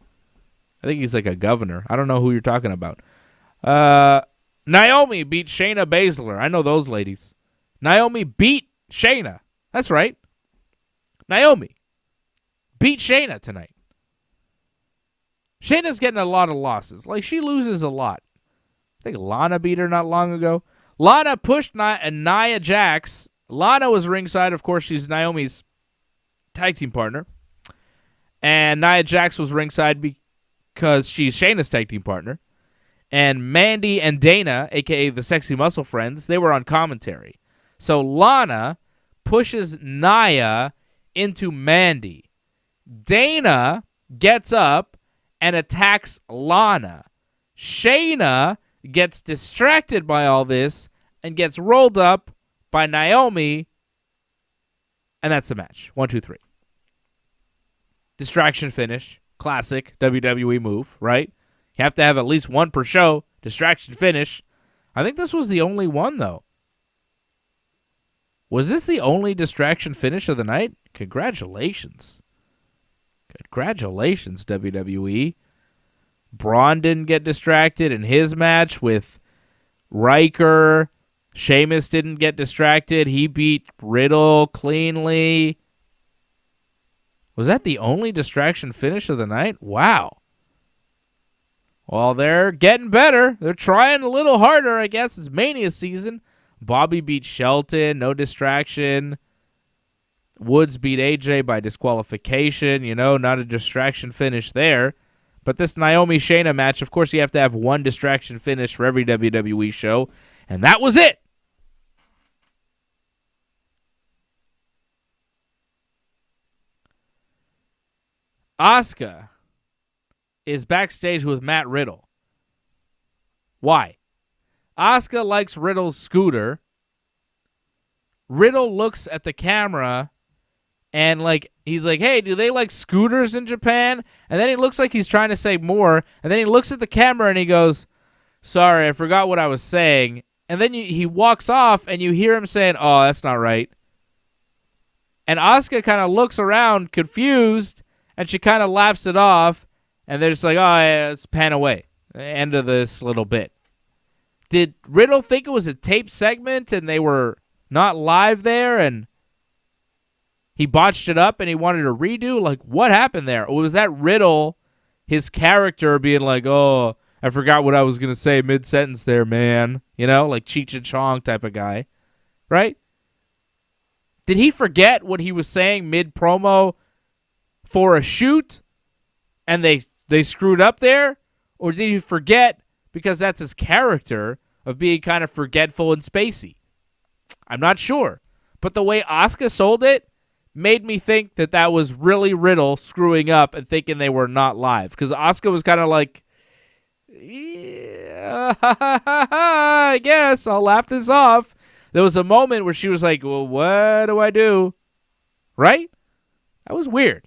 I think he's like a governor. I don't know who you're talking about. Naomi beat Shayna Baszler. I know those ladies. Naomi beat Shayna. That's right. Naomi beat Shayna tonight. Shayna's getting a lot of losses. Like, she loses a lot. I think Lana beat her not long ago. Lana pushed Nia Jax. Lana was ringside. Of course, she's Naomi's tag team partner. And Nia Jax was ringside because she's Shayna's tag team partner. And Mandy and Dana, a.k.a. the Sexy Muscle Friends, they were on commentary. So Lana pushes Nia into Mandy. Dana gets up and attacks Lana. Shayna gets distracted by all this and gets rolled up by Naomi, and that's the match. 1, 2, 3. Distraction finish. Classic WWE move, right? You have to have at least one per show. Distraction finish. I think this was the only one, though. Was this the only distraction finish of the night? Congratulations. Congratulations, WWE. Braun didn't get distracted in his match with Riker. Sheamus didn't get distracted. He beat Riddle cleanly. Was that the only distraction finish of the night? Wow. Well, they're getting better. They're trying a little harder, I guess. It's Mania season. Bobby beat Shelton, no distraction. Woods beat AJ by disqualification. Not a distraction finish there. But this Naomi-Shayna match, of course, you have to have one distraction finish for every WWE show. And that was it. Oscar is backstage with Matt Riddle. Why? Oscar likes Riddle's scooter. Riddle looks at the camera and he's like, hey, do they like scooters in Japan? And then he looks like he's trying to say more. And then he looks at the camera and he goes, sorry, I forgot what I was saying. And then he walks off and you hear him saying, oh, that's not right. And Oscar kind of looks around confused and she kind of laughs it off. And they're just like, oh, yeah, let's pan away. End of this little bit. Did Riddle think it was a tape segment and they were not live there and he botched it up and he wanted to redo? Like, what happened there? Or was that Riddle, his character, being like, oh, I forgot what I was going to say mid-sentence there, man. Like Cheech and Chong type of guy. Right? Did he forget what he was saying mid-promo for a shoot and they screwed up there? Or did he forget because that's his character of being kind of forgetful and spacey? I'm not sure. But the way Asuka sold it made me think that was really Riddle screwing up and thinking they were not live. Because Asuka was kind of like, yeah, I guess I'll laugh this off. There was a moment where she was like, well, what do I do? Right? That was weird.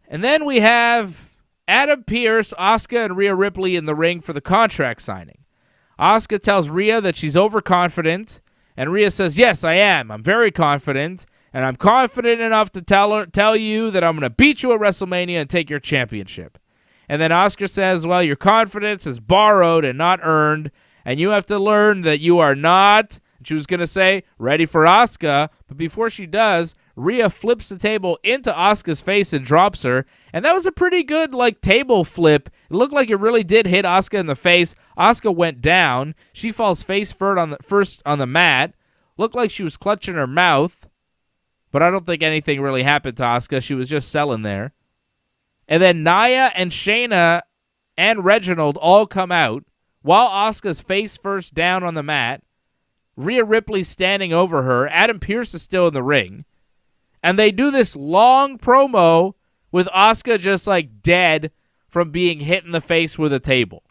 And then we have Adam Pearce, Asuka, and Rhea Ripley in the ring for the contract signing. Asuka tells Rhea that she's overconfident, and Rhea says, yes, I am. I'm very confident, and I'm confident enough to tell you that I'm going to beat you at WrestleMania and take your championship. And then Asuka says, well, your confidence is borrowed and not earned, and you have to learn that you are not, she was going to say, ready for Asuka, but before she does, Rhea flips the table into Asuka's face and drops her, and that was a pretty good table flip. It looked like it really did hit Asuka in the face. Asuka went down. She falls face first on the mat. Looked like she was clutching her mouth, but I don't think anything really happened to Asuka. She was just selling there. And then Naya and Shayna and Reginald all come out while Asuka's face first down on the mat. Rhea Ripley standing over her. Adam Pearce is still in the ring. And they do this long promo with Asuka just dead from being hit in the face with a table.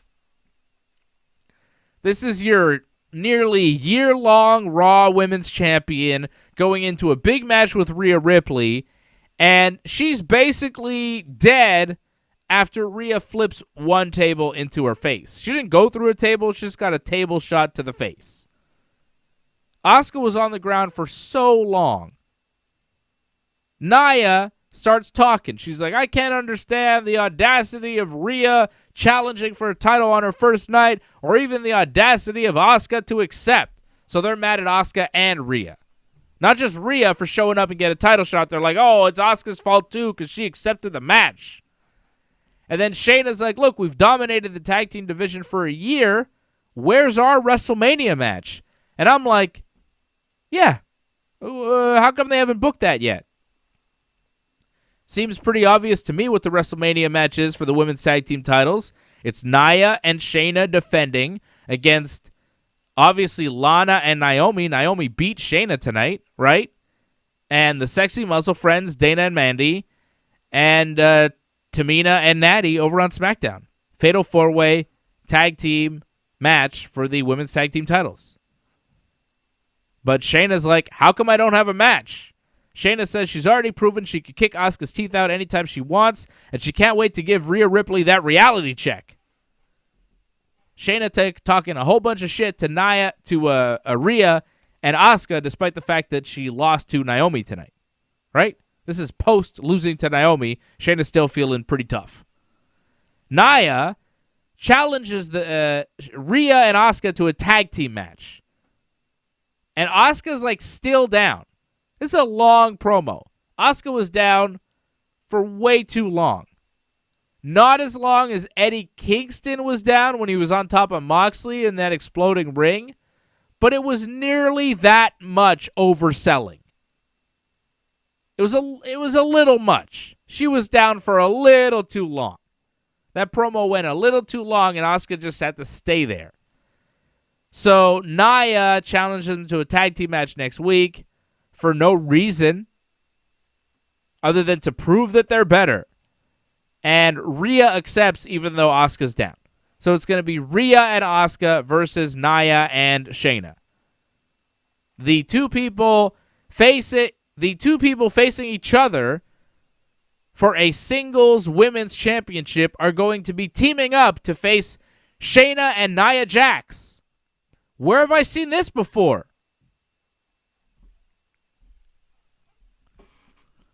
This is your nearly year-long Raw Women's Champion going into a big match with Rhea Ripley, and she's basically dead after Rhea flips one table into her face. She didn't go through a table, she just got a table shot to the face. Asuka was on the ground for so long. Naya starts talking. She's like, I can't understand the audacity of Rhea challenging for a title on her first night, or even the audacity of Asuka to accept. So they're mad at Asuka and Rhea. Not just Rhea for showing up and get a title shot. They're like, oh, it's Asuka's fault too because she accepted the match. And then Shayna's like, look, we've dominated the tag team division for a year. Where's our WrestleMania match? And I'm like, yeah. How come they haven't booked that yet? Seems pretty obvious to me what the WrestleMania match is for the women's tag team titles. It's Naya and Shayna defending against, obviously, Lana and Naomi. Naomi beat Shayna tonight, right? And the Sexy Muscle Friends, Dana and Mandy, and Tamina and Natty over on SmackDown. Fatal 4-Way tag team match for the women's tag team titles. But Shayna's like, how come I don't have a match? Shayna says she's already proven she could kick Asuka's teeth out anytime she wants, and she can't wait to give Rhea Ripley that reality check. Shayna talking a whole bunch of shit to Rhea and Asuka, despite the fact that she lost to Naomi tonight. Right? This is post losing to Naomi. Shayna's still feeling pretty tough. Naya challenges Rhea and Asuka to a tag team match. And Asuka's like still down. This is a long promo. Asuka was down for way too long. Not as long as Eddie Kingston was down when he was on top of Moxley in that exploding ring, but it was nearly that much overselling. It was a little much. She was down for a little too long. That promo went a little too long, and Asuka just had to stay there. So Naya challenged them to a tag team match next week for no reason other than to prove that they're better. And Rhea accepts even though Asuka's down. So it's going to be Rhea and Asuka versus Naya and Shayna. The two people facing each other for a singles women's championship are going to be teaming up to face Shayna and Nia Jax. Where have I seen this before?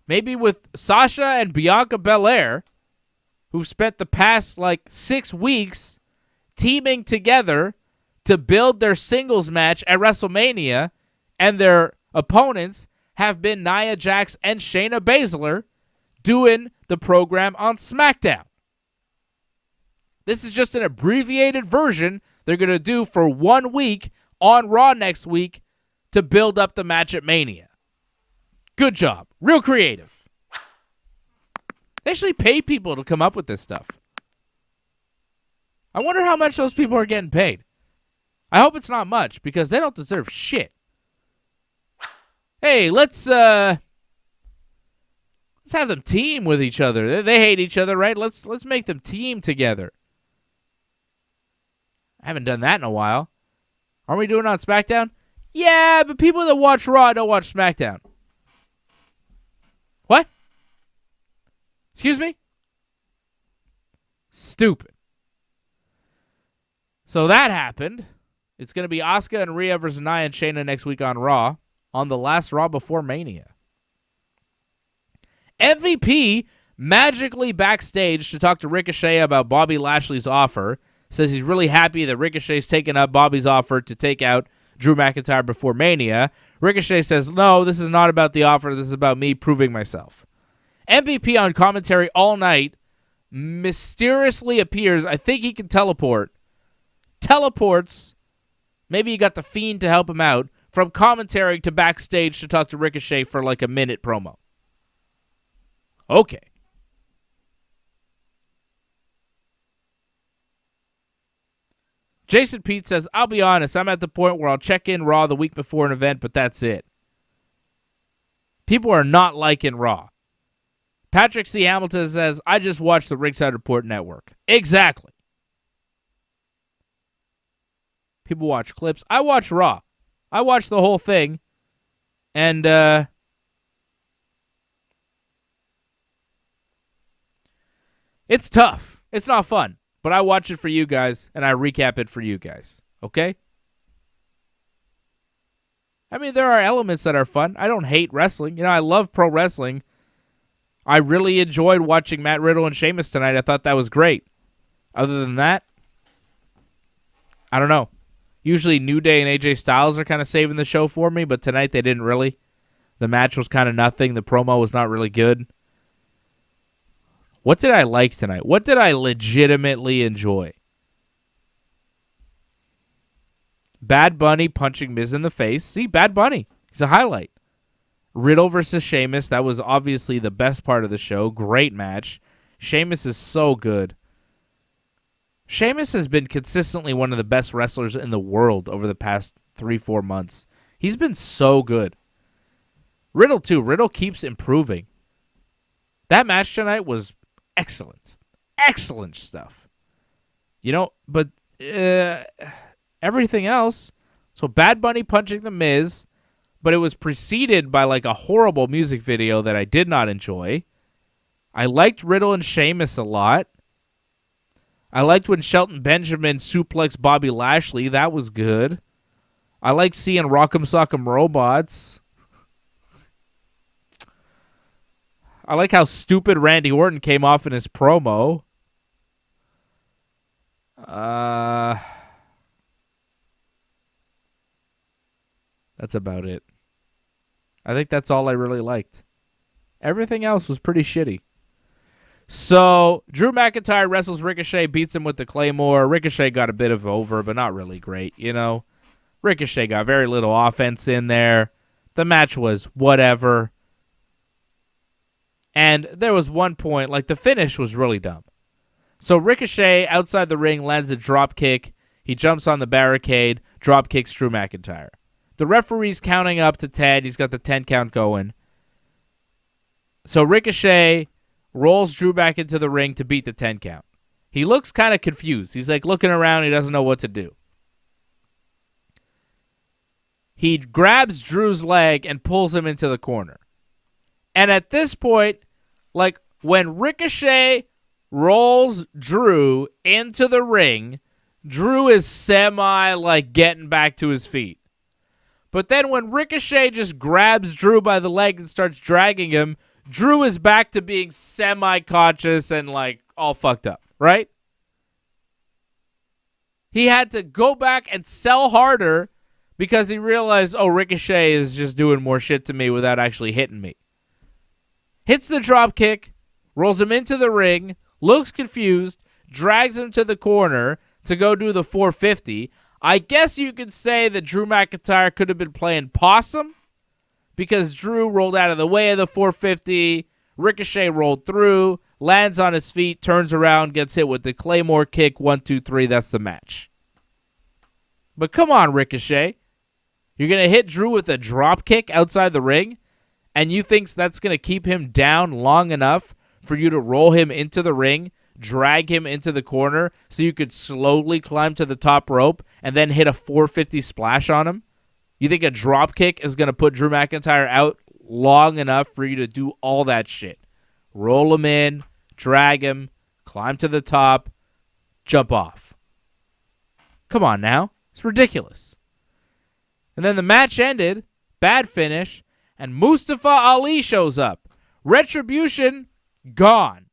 Maybe with Sasha and Bianca Belair, who've spent the past 6 weeks teaming together to build their singles match at WrestleMania, and their opponents have been Nia Jax and Shayna Baszler doing the program on SmackDown. This is just an abbreviated version they're going to do for 1 week on Raw next week to build up the match at Mania. Good job. Real creative. They actually pay people to come up with this stuff. I wonder how much those people are getting paid. I hope it's not much, because they don't deserve shit. Hey, let's have them team with each other. They hate each other, right? Let's make them team together. I haven't done that in a while. Aren't we doing it on SmackDown? Yeah, but people that watch Raw don't watch SmackDown. What? Excuse me? Stupid. So that happened. It's going to be Asuka and Rhea versus Nia and Shayna next week on Raw, on the last Raw before Mania. MVP magically backstage to talk to Ricochet about Bobby Lashley's offer. Says he's really happy that Ricochet's taken up Bobby's offer to take out Drew McIntyre before Mania. Ricochet says, no, this is not about the offer. This is about me proving myself. MVP on commentary all night mysteriously appears. I think he can teleport. Teleports. Maybe he got the Fiend to help him out. From commentary to backstage to talk to Ricochet for a minute promo. Okay. Jason Pete says, I'll be honest, I'm at the point where I'll check in Raw the week before an event, but that's it. People are not liking Raw. Patrick C. Hamilton says, I just watched the Ringside Report Network. Exactly. People watch clips. I watch Raw. I watched the whole thing. And, it's tough. It's not fun. But I watch it for you guys, and I recap it for you guys. Okay? I mean, there are elements that are fun. I don't hate wrestling. I love pro wrestling. I really enjoyed watching Matt Riddle and Sheamus tonight. I thought that was great. Other than that, I don't know. Usually New Day and AJ Styles are kind of saving the show for me, but tonight they didn't really. The match was kind of nothing. The promo was not really good. What did I like tonight? What did I legitimately enjoy? Bad Bunny punching Miz in the face. See, Bad Bunny. He's a highlight. Riddle versus Sheamus. That was obviously the best part of the show. Great match. Sheamus is so good. Sheamus has been consistently one of the best wrestlers in the world over the past 3-4 months. He's been so good. Riddle, too. Riddle keeps improving. That match tonight was excellent. Excellent stuff. But everything else. So Bad Bunny punching The Miz, but it was preceded by like a horrible music video that I did not enjoy. I liked Riddle and Sheamus a lot. I liked when Shelton Benjamin suplexed Bobby Lashley. That was good. I like seeing Rock'em Sock'em Robots. I like how stupid Randy Orton came off in his promo. That's about it. I think that's all I really liked. Everything else was pretty shitty. So, Drew McIntyre wrestles Ricochet, beats him with the Claymore. Ricochet got a bit of over, but not really great, you know. Ricochet got very little offense in there. The match was whatever. And there was one point, like the finish was really dumb. So Ricochet, outside the ring, lands a drop kick. He jumps on the barricade, drop kicks Drew McIntyre. The referee's counting up to 10. He's got the 10 count going. So Ricochet rolls Drew back into the ring to beat the 10 count. He looks kind of confused. He's like looking around. He doesn't know what to do. He grabs Drew's leg and pulls him into the corner. And at this point, like when Ricochet rolls Drew into the ring, Drew is semi like getting back to his feet. But then when Ricochet just grabs Drew by the leg and starts dragging him, Drew is back to being semi-conscious and, like, all fucked up, right? He had to go back and sell harder because he realized, oh, Ricochet is just doing more shit to me without actually hitting me. Hits the drop kick, rolls him into the ring, looks confused, drags him to the corner to go do the 450. I guess you could say that Drew McIntyre could have been playing possum, because Drew rolled out of the way of the 450, Ricochet rolled through, lands on his feet, turns around, gets hit with the Claymore kick, 1, 2, 3, that's the match. But come on, Ricochet. You're going to hit Drew with a drop kick outside the ring, and you think that's going to keep him down long enough for you to roll him into the ring, drag him into the corner, so you could slowly climb to the top rope and then hit a 450 splash on him? You think a drop kick is going to put Drew McIntyre out long enough for you to do all that shit? Roll him in, drag him, climb to the top, jump off. Come on now. It's ridiculous. And then the match ended, bad finish, and Mustafa Ali shows up. Retribution, gone.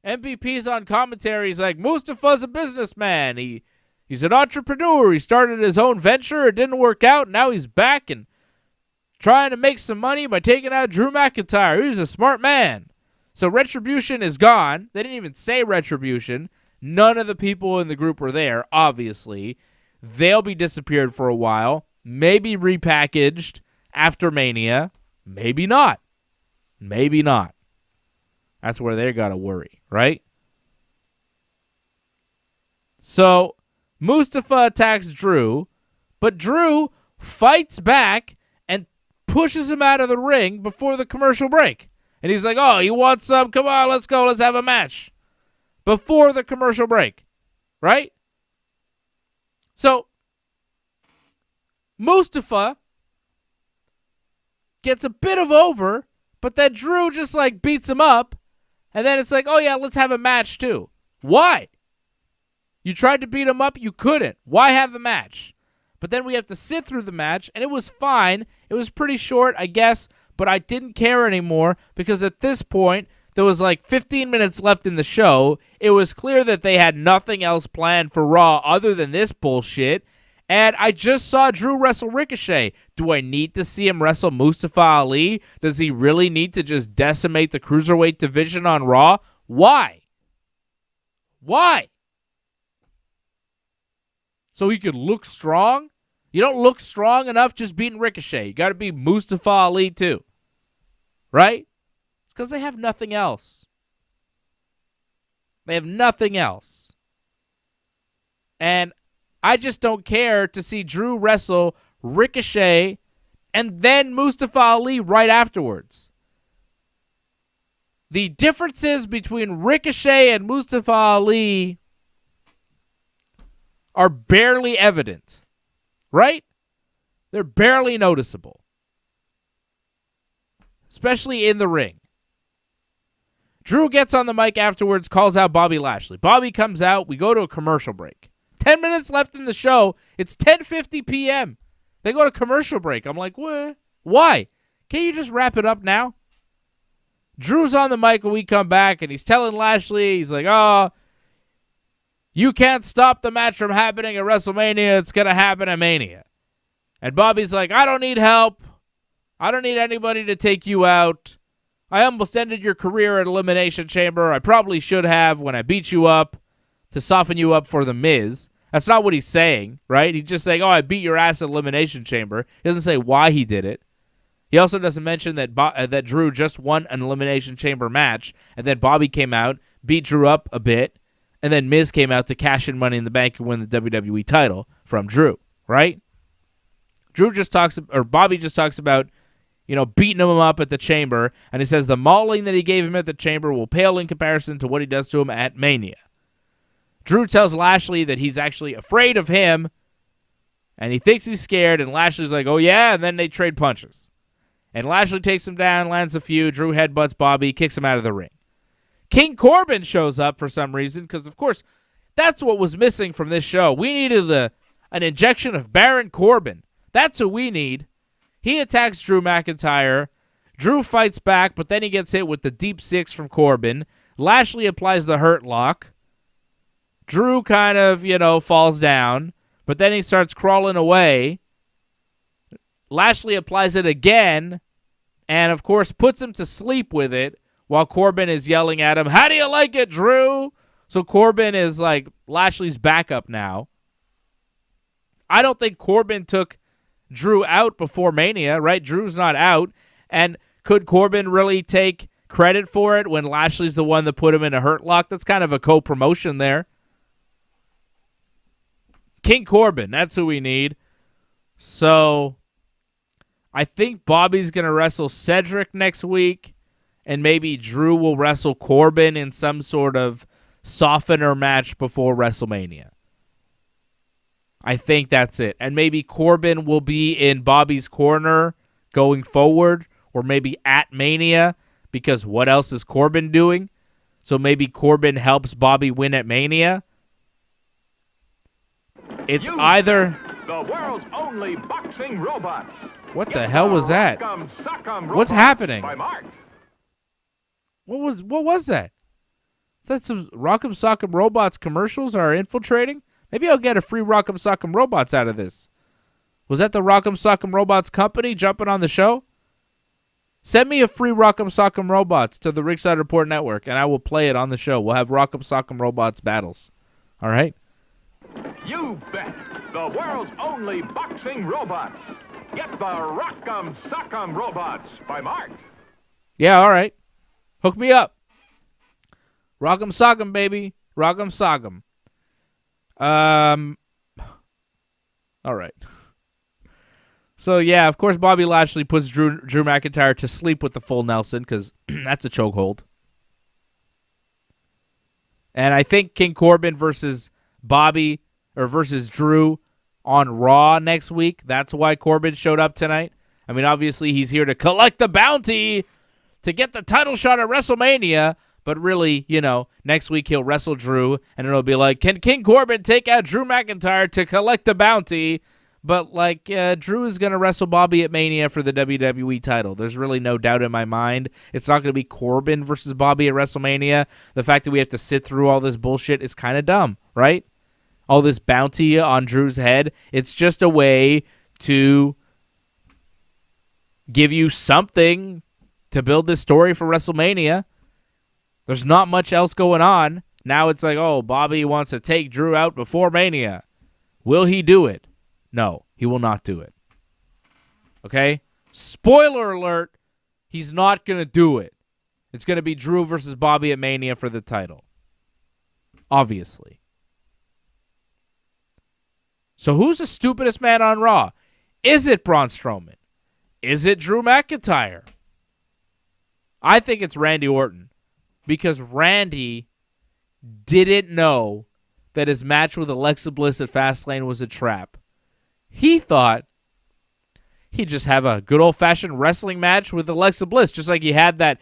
MVP's on commentary. He's like, Mustafa's a businessman. He's an entrepreneur. He started his own venture. It didn't work out. Now he's back and trying to make some money by taking out Drew McIntyre. He's a smart man. So Retribution is gone. They didn't even say Retribution. None of the people in the group were there, obviously. They'll be disappeared for a while. Maybe repackaged after Mania. Maybe not. Maybe not. That's where they got to worry, right? So Mustafa attacks Drew, but Drew fights back and pushes him out of the ring before the commercial break. And he's like, oh, you want some? Come on, let's go. Let's have a match. Before the commercial break, right? So Mustafa gets a bit of over, but then Drew just like beats him up. And then it's like, oh yeah, let's have a match too. Why? You tried to beat him up, you couldn't. Why have the match? But then we have to sit through the match, and it was fine. It was pretty short, I guess, but I didn't care anymore because at this point, there was like 15 minutes left in the show. It was clear that they had nothing else planned for Raw other than this bullshit. And I just saw Drew wrestle Ricochet. Do I need to see him wrestle Mustafa Ali? Does he really need to just decimate the Cruiserweight division on Raw? Why? Why? So he could look strong? You don't look strong enough just beating Ricochet. You got to be Mustafa Ali too. Right? It's because they have nothing else. They have nothing else. And I just don't care to see Drew wrestle Ricochet and then Mustafa Ali right afterwards. The differences between Ricochet and Mustafa Ali are barely evident, right? They're barely noticeable, especially in the ring. Drew gets on the mic afterwards, calls out Bobby Lashley. Bobby comes out. We go to a commercial break. 10 minutes left in the show. It's 10:50 p.m. They go to commercial break. I'm like, what? Why? Can't you just wrap it up now? Drew's on the mic when we come back, and he's telling Lashley, he's like, oh, you can't stop the match from happening at WrestleMania. It's going to happen at Mania. And Bobby's like, I don't need help. I don't need anybody to take you out. I almost ended your career at Elimination Chamber. I probably should have when I beat you up to soften you up for The Miz. That's not what he's saying, right? He's just saying, oh, I beat your ass at Elimination Chamber. He doesn't say why he did it. He also doesn't mention that that Drew just won an Elimination Chamber match, and then Bobby came out, beat Drew up a bit, and then Miz came out to cash in Money in the Bank and win the WWE title from Drew, right? Bobby just talks about, beating him up at the Chamber, and he says the mauling that he gave him at the Chamber will pale in comparison to what he does to him at Mania. Drew tells Lashley that he's actually afraid of him, and he thinks he's scared, and Lashley's like, oh yeah, and then they trade punches. And Lashley takes him down, lands a few, Drew headbutts Bobby, kicks him out of the ring. King Corbin shows up for some reason, because of course, that's what was missing from this show. We needed an injection of Baron Corbin. That's who we need. He attacks Drew McIntyre. Drew fights back, but then he gets hit with the deep six from Corbin. Lashley applies the hurt lock. Drew kind of, falls down, but then he starts crawling away. Lashley applies it again, and of course puts him to sleep with it while Corbin is yelling at him, how do you like it, Drew? So Corbin is like Lashley's backup now. I don't think Corbin took Drew out before Mania, right? Drew's not out. And could Corbin really take credit for it when Lashley's the one that put him in a hurt lock? That's kind of a co-promotion there. King Corbin, that's who we need. So I think Bobby's going to wrestle Cedric next week, and maybe Drew will wrestle Corbin in some sort of softener match before WrestleMania. I think that's it. And maybe Corbin will be in Bobby's corner going forward, or maybe at Mania, because what else is Corbin doing? So maybe Corbin helps Bobby win at Mania. It's either... the world's only boxing robots. What the hell was that? What's happening? What was that? Is that some Rock'em Sock'em Robots commercials are infiltrating? Maybe I'll get a free Rock'em Sock'em Robots out of this. Was that the Rock'em Sock'em Robots company jumping on the show? Send me a free Rock'em Sock'em Robots to the Ringside Report Network, and I will play it on the show. We'll have Rock'em Sock'em Robots battles. All right? You bet. The world's only boxing robots. Get the Rock'em Sock'em Robots by Mart. Yeah, all right. Hook me up. Rock'em Sock'em, baby. Rock'em Sock'em. All right. So, yeah, of course, Bobby Lashley puts Drew McIntyre to sleep with the full Nelson, because that's a chokehold. And I think King Corbin versus Bobby, or versus Drew on Raw next week. That's why Corbin showed up tonight. I mean, obviously, he's here to collect the bounty to get the title shot at WrestleMania. But really, next week he'll wrestle Drew, and it'll be like, can King Corbin take out Drew McIntyre to collect the bounty? But, Drew is going to wrestle Bobby at Mania for the WWE title. There's really no doubt in my mind. It's not going to be Corbin versus Bobby at WrestleMania. The fact that we have to sit through all this bullshit is kind of dumb, right? All this bounty on Drew's head. It's just a way to give you something to build this story for WrestleMania. There's not much else going on. Now it's like, oh, Bobby wants to take Drew out before Mania. Will he do it? No, he will not do it. Okay? Spoiler alert, he's not going to do it. It's going to be Drew versus Bobby at Mania for the title. Obviously. So who's the stupidest man on Raw? Is it Braun Strowman? Is it Drew McIntyre? I think it's Randy Orton. Because Randy didn't know that his match with Alexa Bliss at Fastlane was a trap. He thought he'd just have a good old-fashioned wrestling match with Alexa Bliss, just like he had that,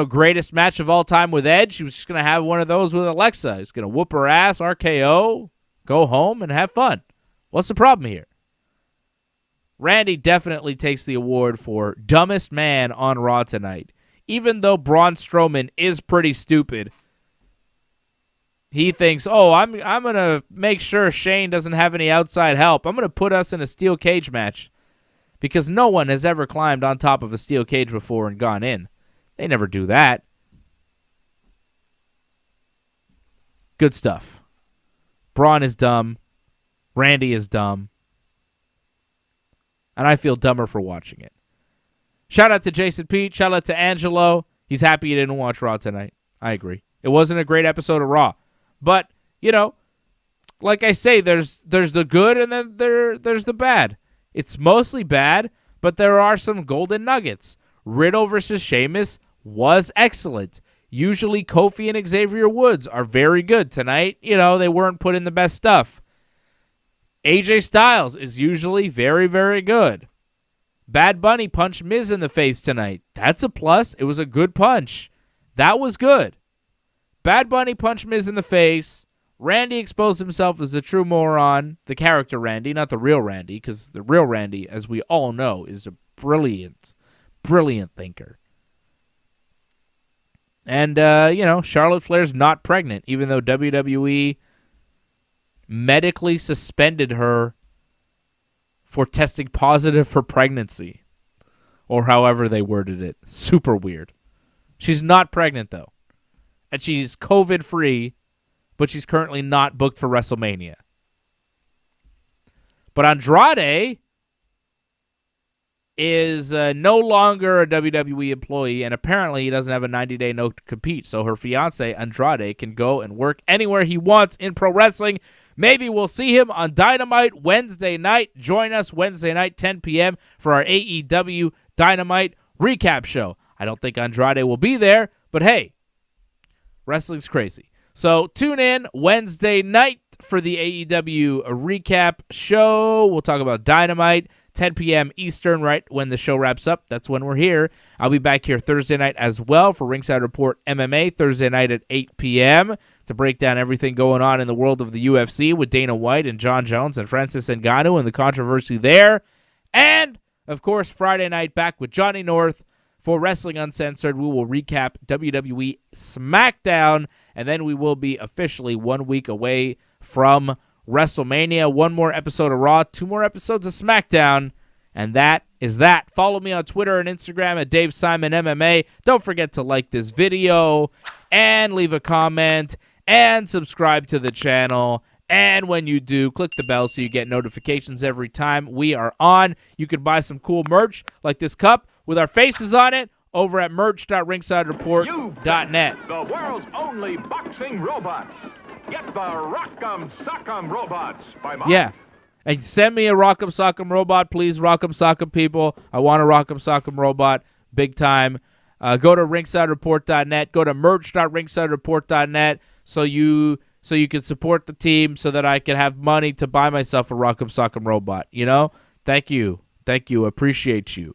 greatest match of all time with Edge. He was just going to have one of those with Alexa. He's going to whoop her ass, RKO, go home, and have fun. What's the problem here? Randy definitely takes the award for dumbest man on Raw tonight. Even though Braun Strowman is pretty stupid, he thinks, I'm going to make sure Shane doesn't have any outside help. I'm going to put us in a steel cage match because no one has ever climbed on top of a steel cage before and gone in. They never do that. Good stuff. Braun is dumb. Randy is dumb. And I feel dumber for watching it. Shout out to Jason Pete. Shout out to Angelo. He's happy he didn't watch Raw tonight. I agree. It wasn't a great episode of Raw. But, like I say, there's the good and then there's the bad. It's mostly bad, but there are some golden nuggets. Riddle versus Sheamus was excellent. Usually Kofi and Xavier Woods are very good. Tonight, they weren't put in the best stuff. AJ Styles is usually very, very good. Bad Bunny punched Miz in the face tonight. That's a plus. It was a good punch. That was good. Bad Bunny punched Miz in the face. Randy exposed himself as a true moron. The character Randy, not the real Randy, because the real Randy, as we all know, is a brilliant thinker. And, Charlotte Flair's not pregnant, even though WWE medically suspended her for testing positive for pregnancy, or however they worded it. Super weird. She's not pregnant, though. And she's COVID-free, but she's currently not booked for WrestleMania. But Andrade is no longer a WWE employee, and apparently he doesn't have a 90-day no-compete, so her fiancé, Andrade, can go and work anywhere he wants in pro wrestling. Maybe we'll see him on Dynamite Wednesday night. Join us Wednesday night, 10 p.m., for our AEW Dynamite Recap show. I don't think Andrade will be there, but hey, wrestling's crazy. So tune in Wednesday night for the AEW Recap show. We'll talk about Dynamite, 10 p.m. Eastern, right when the show wraps up. That's when we're here. I'll be back here Thursday night as well for Ringside Report MMA, Thursday night at 8 p.m. to break down everything going on in the world of the UFC with Dana White and Jon Jones and Francis Ngannou and the controversy there. And, of course, Friday night back with Johnny North for Wrestling Uncensored. We will recap WWE Smackdown, and then we will be officially 1 week away from WrestleMania. One more episode of Raw, 2 more episodes of SmackDown, and that is that. Follow me on Twitter and Instagram at Dave Simon MMA. Don't forget to like this video and leave a comment and subscribe to the channel. And when you do, click the bell so you get notifications every time we are on. You can buy some cool merch like this cup with our faces on it over at merch.ringsidereport.net. The world's only boxing robots. Get the Rock'em Sock'em robots by Mark. Yeah. And send me a Rock'em Sock'em robot, please. Rock'em Sock'em people. I want a Rock'em Sock'em robot big time. Go to ringsidereport.net. Go to merch.ringsidereport.net so you can support the team so that I can have money to buy myself a Rock'em Sock'em robot. Thank you. Thank you. Appreciate you.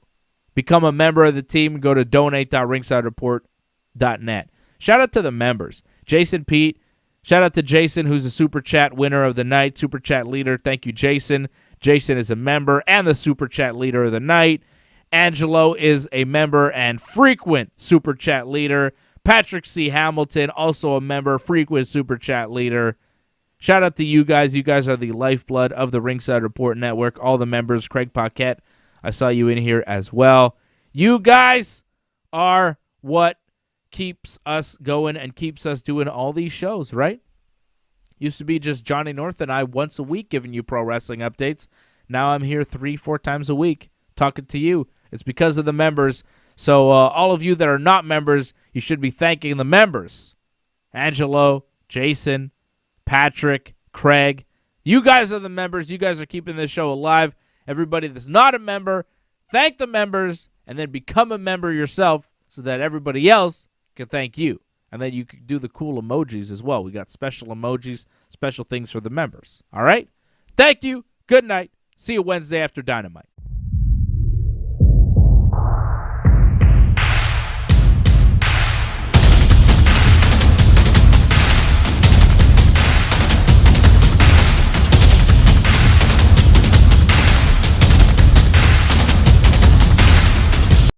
Become a member of the team. Go to donate.ringsidereport.net. Shout out to the members. Jason Pete. Shout out to Jason, who's a Super Chat winner of the night, Super Chat leader. Thank you, Jason. Jason is a member and the Super Chat leader of the night. Angelo is a member and frequent Super Chat leader. Patrick C. Hamilton, also a member, frequent Super Chat leader. Shout out to you guys. You guys are the lifeblood of the Ringside Report Network. All the members, Craig Paquette, I saw you in here as well. You guys are what keeps us going and keeps us doing all these shows, right? Used to be just Johnny North and I once a week giving you pro wrestling updates. Now I'm here 3-4 times a week talking to you. It's because of the members. So all of you that are not members, you should be thanking the members. Angelo, Jason, Patrick, Craig. You guys are the members. You guys are keeping this show alive. Everybody that's not a member, thank the members and then become a member yourself so that everybody else can thank you. And then you can do the cool emojis as well. We got special emojis, special things for the members. All right? Thank you. Good night. See you Wednesday after Dynamite.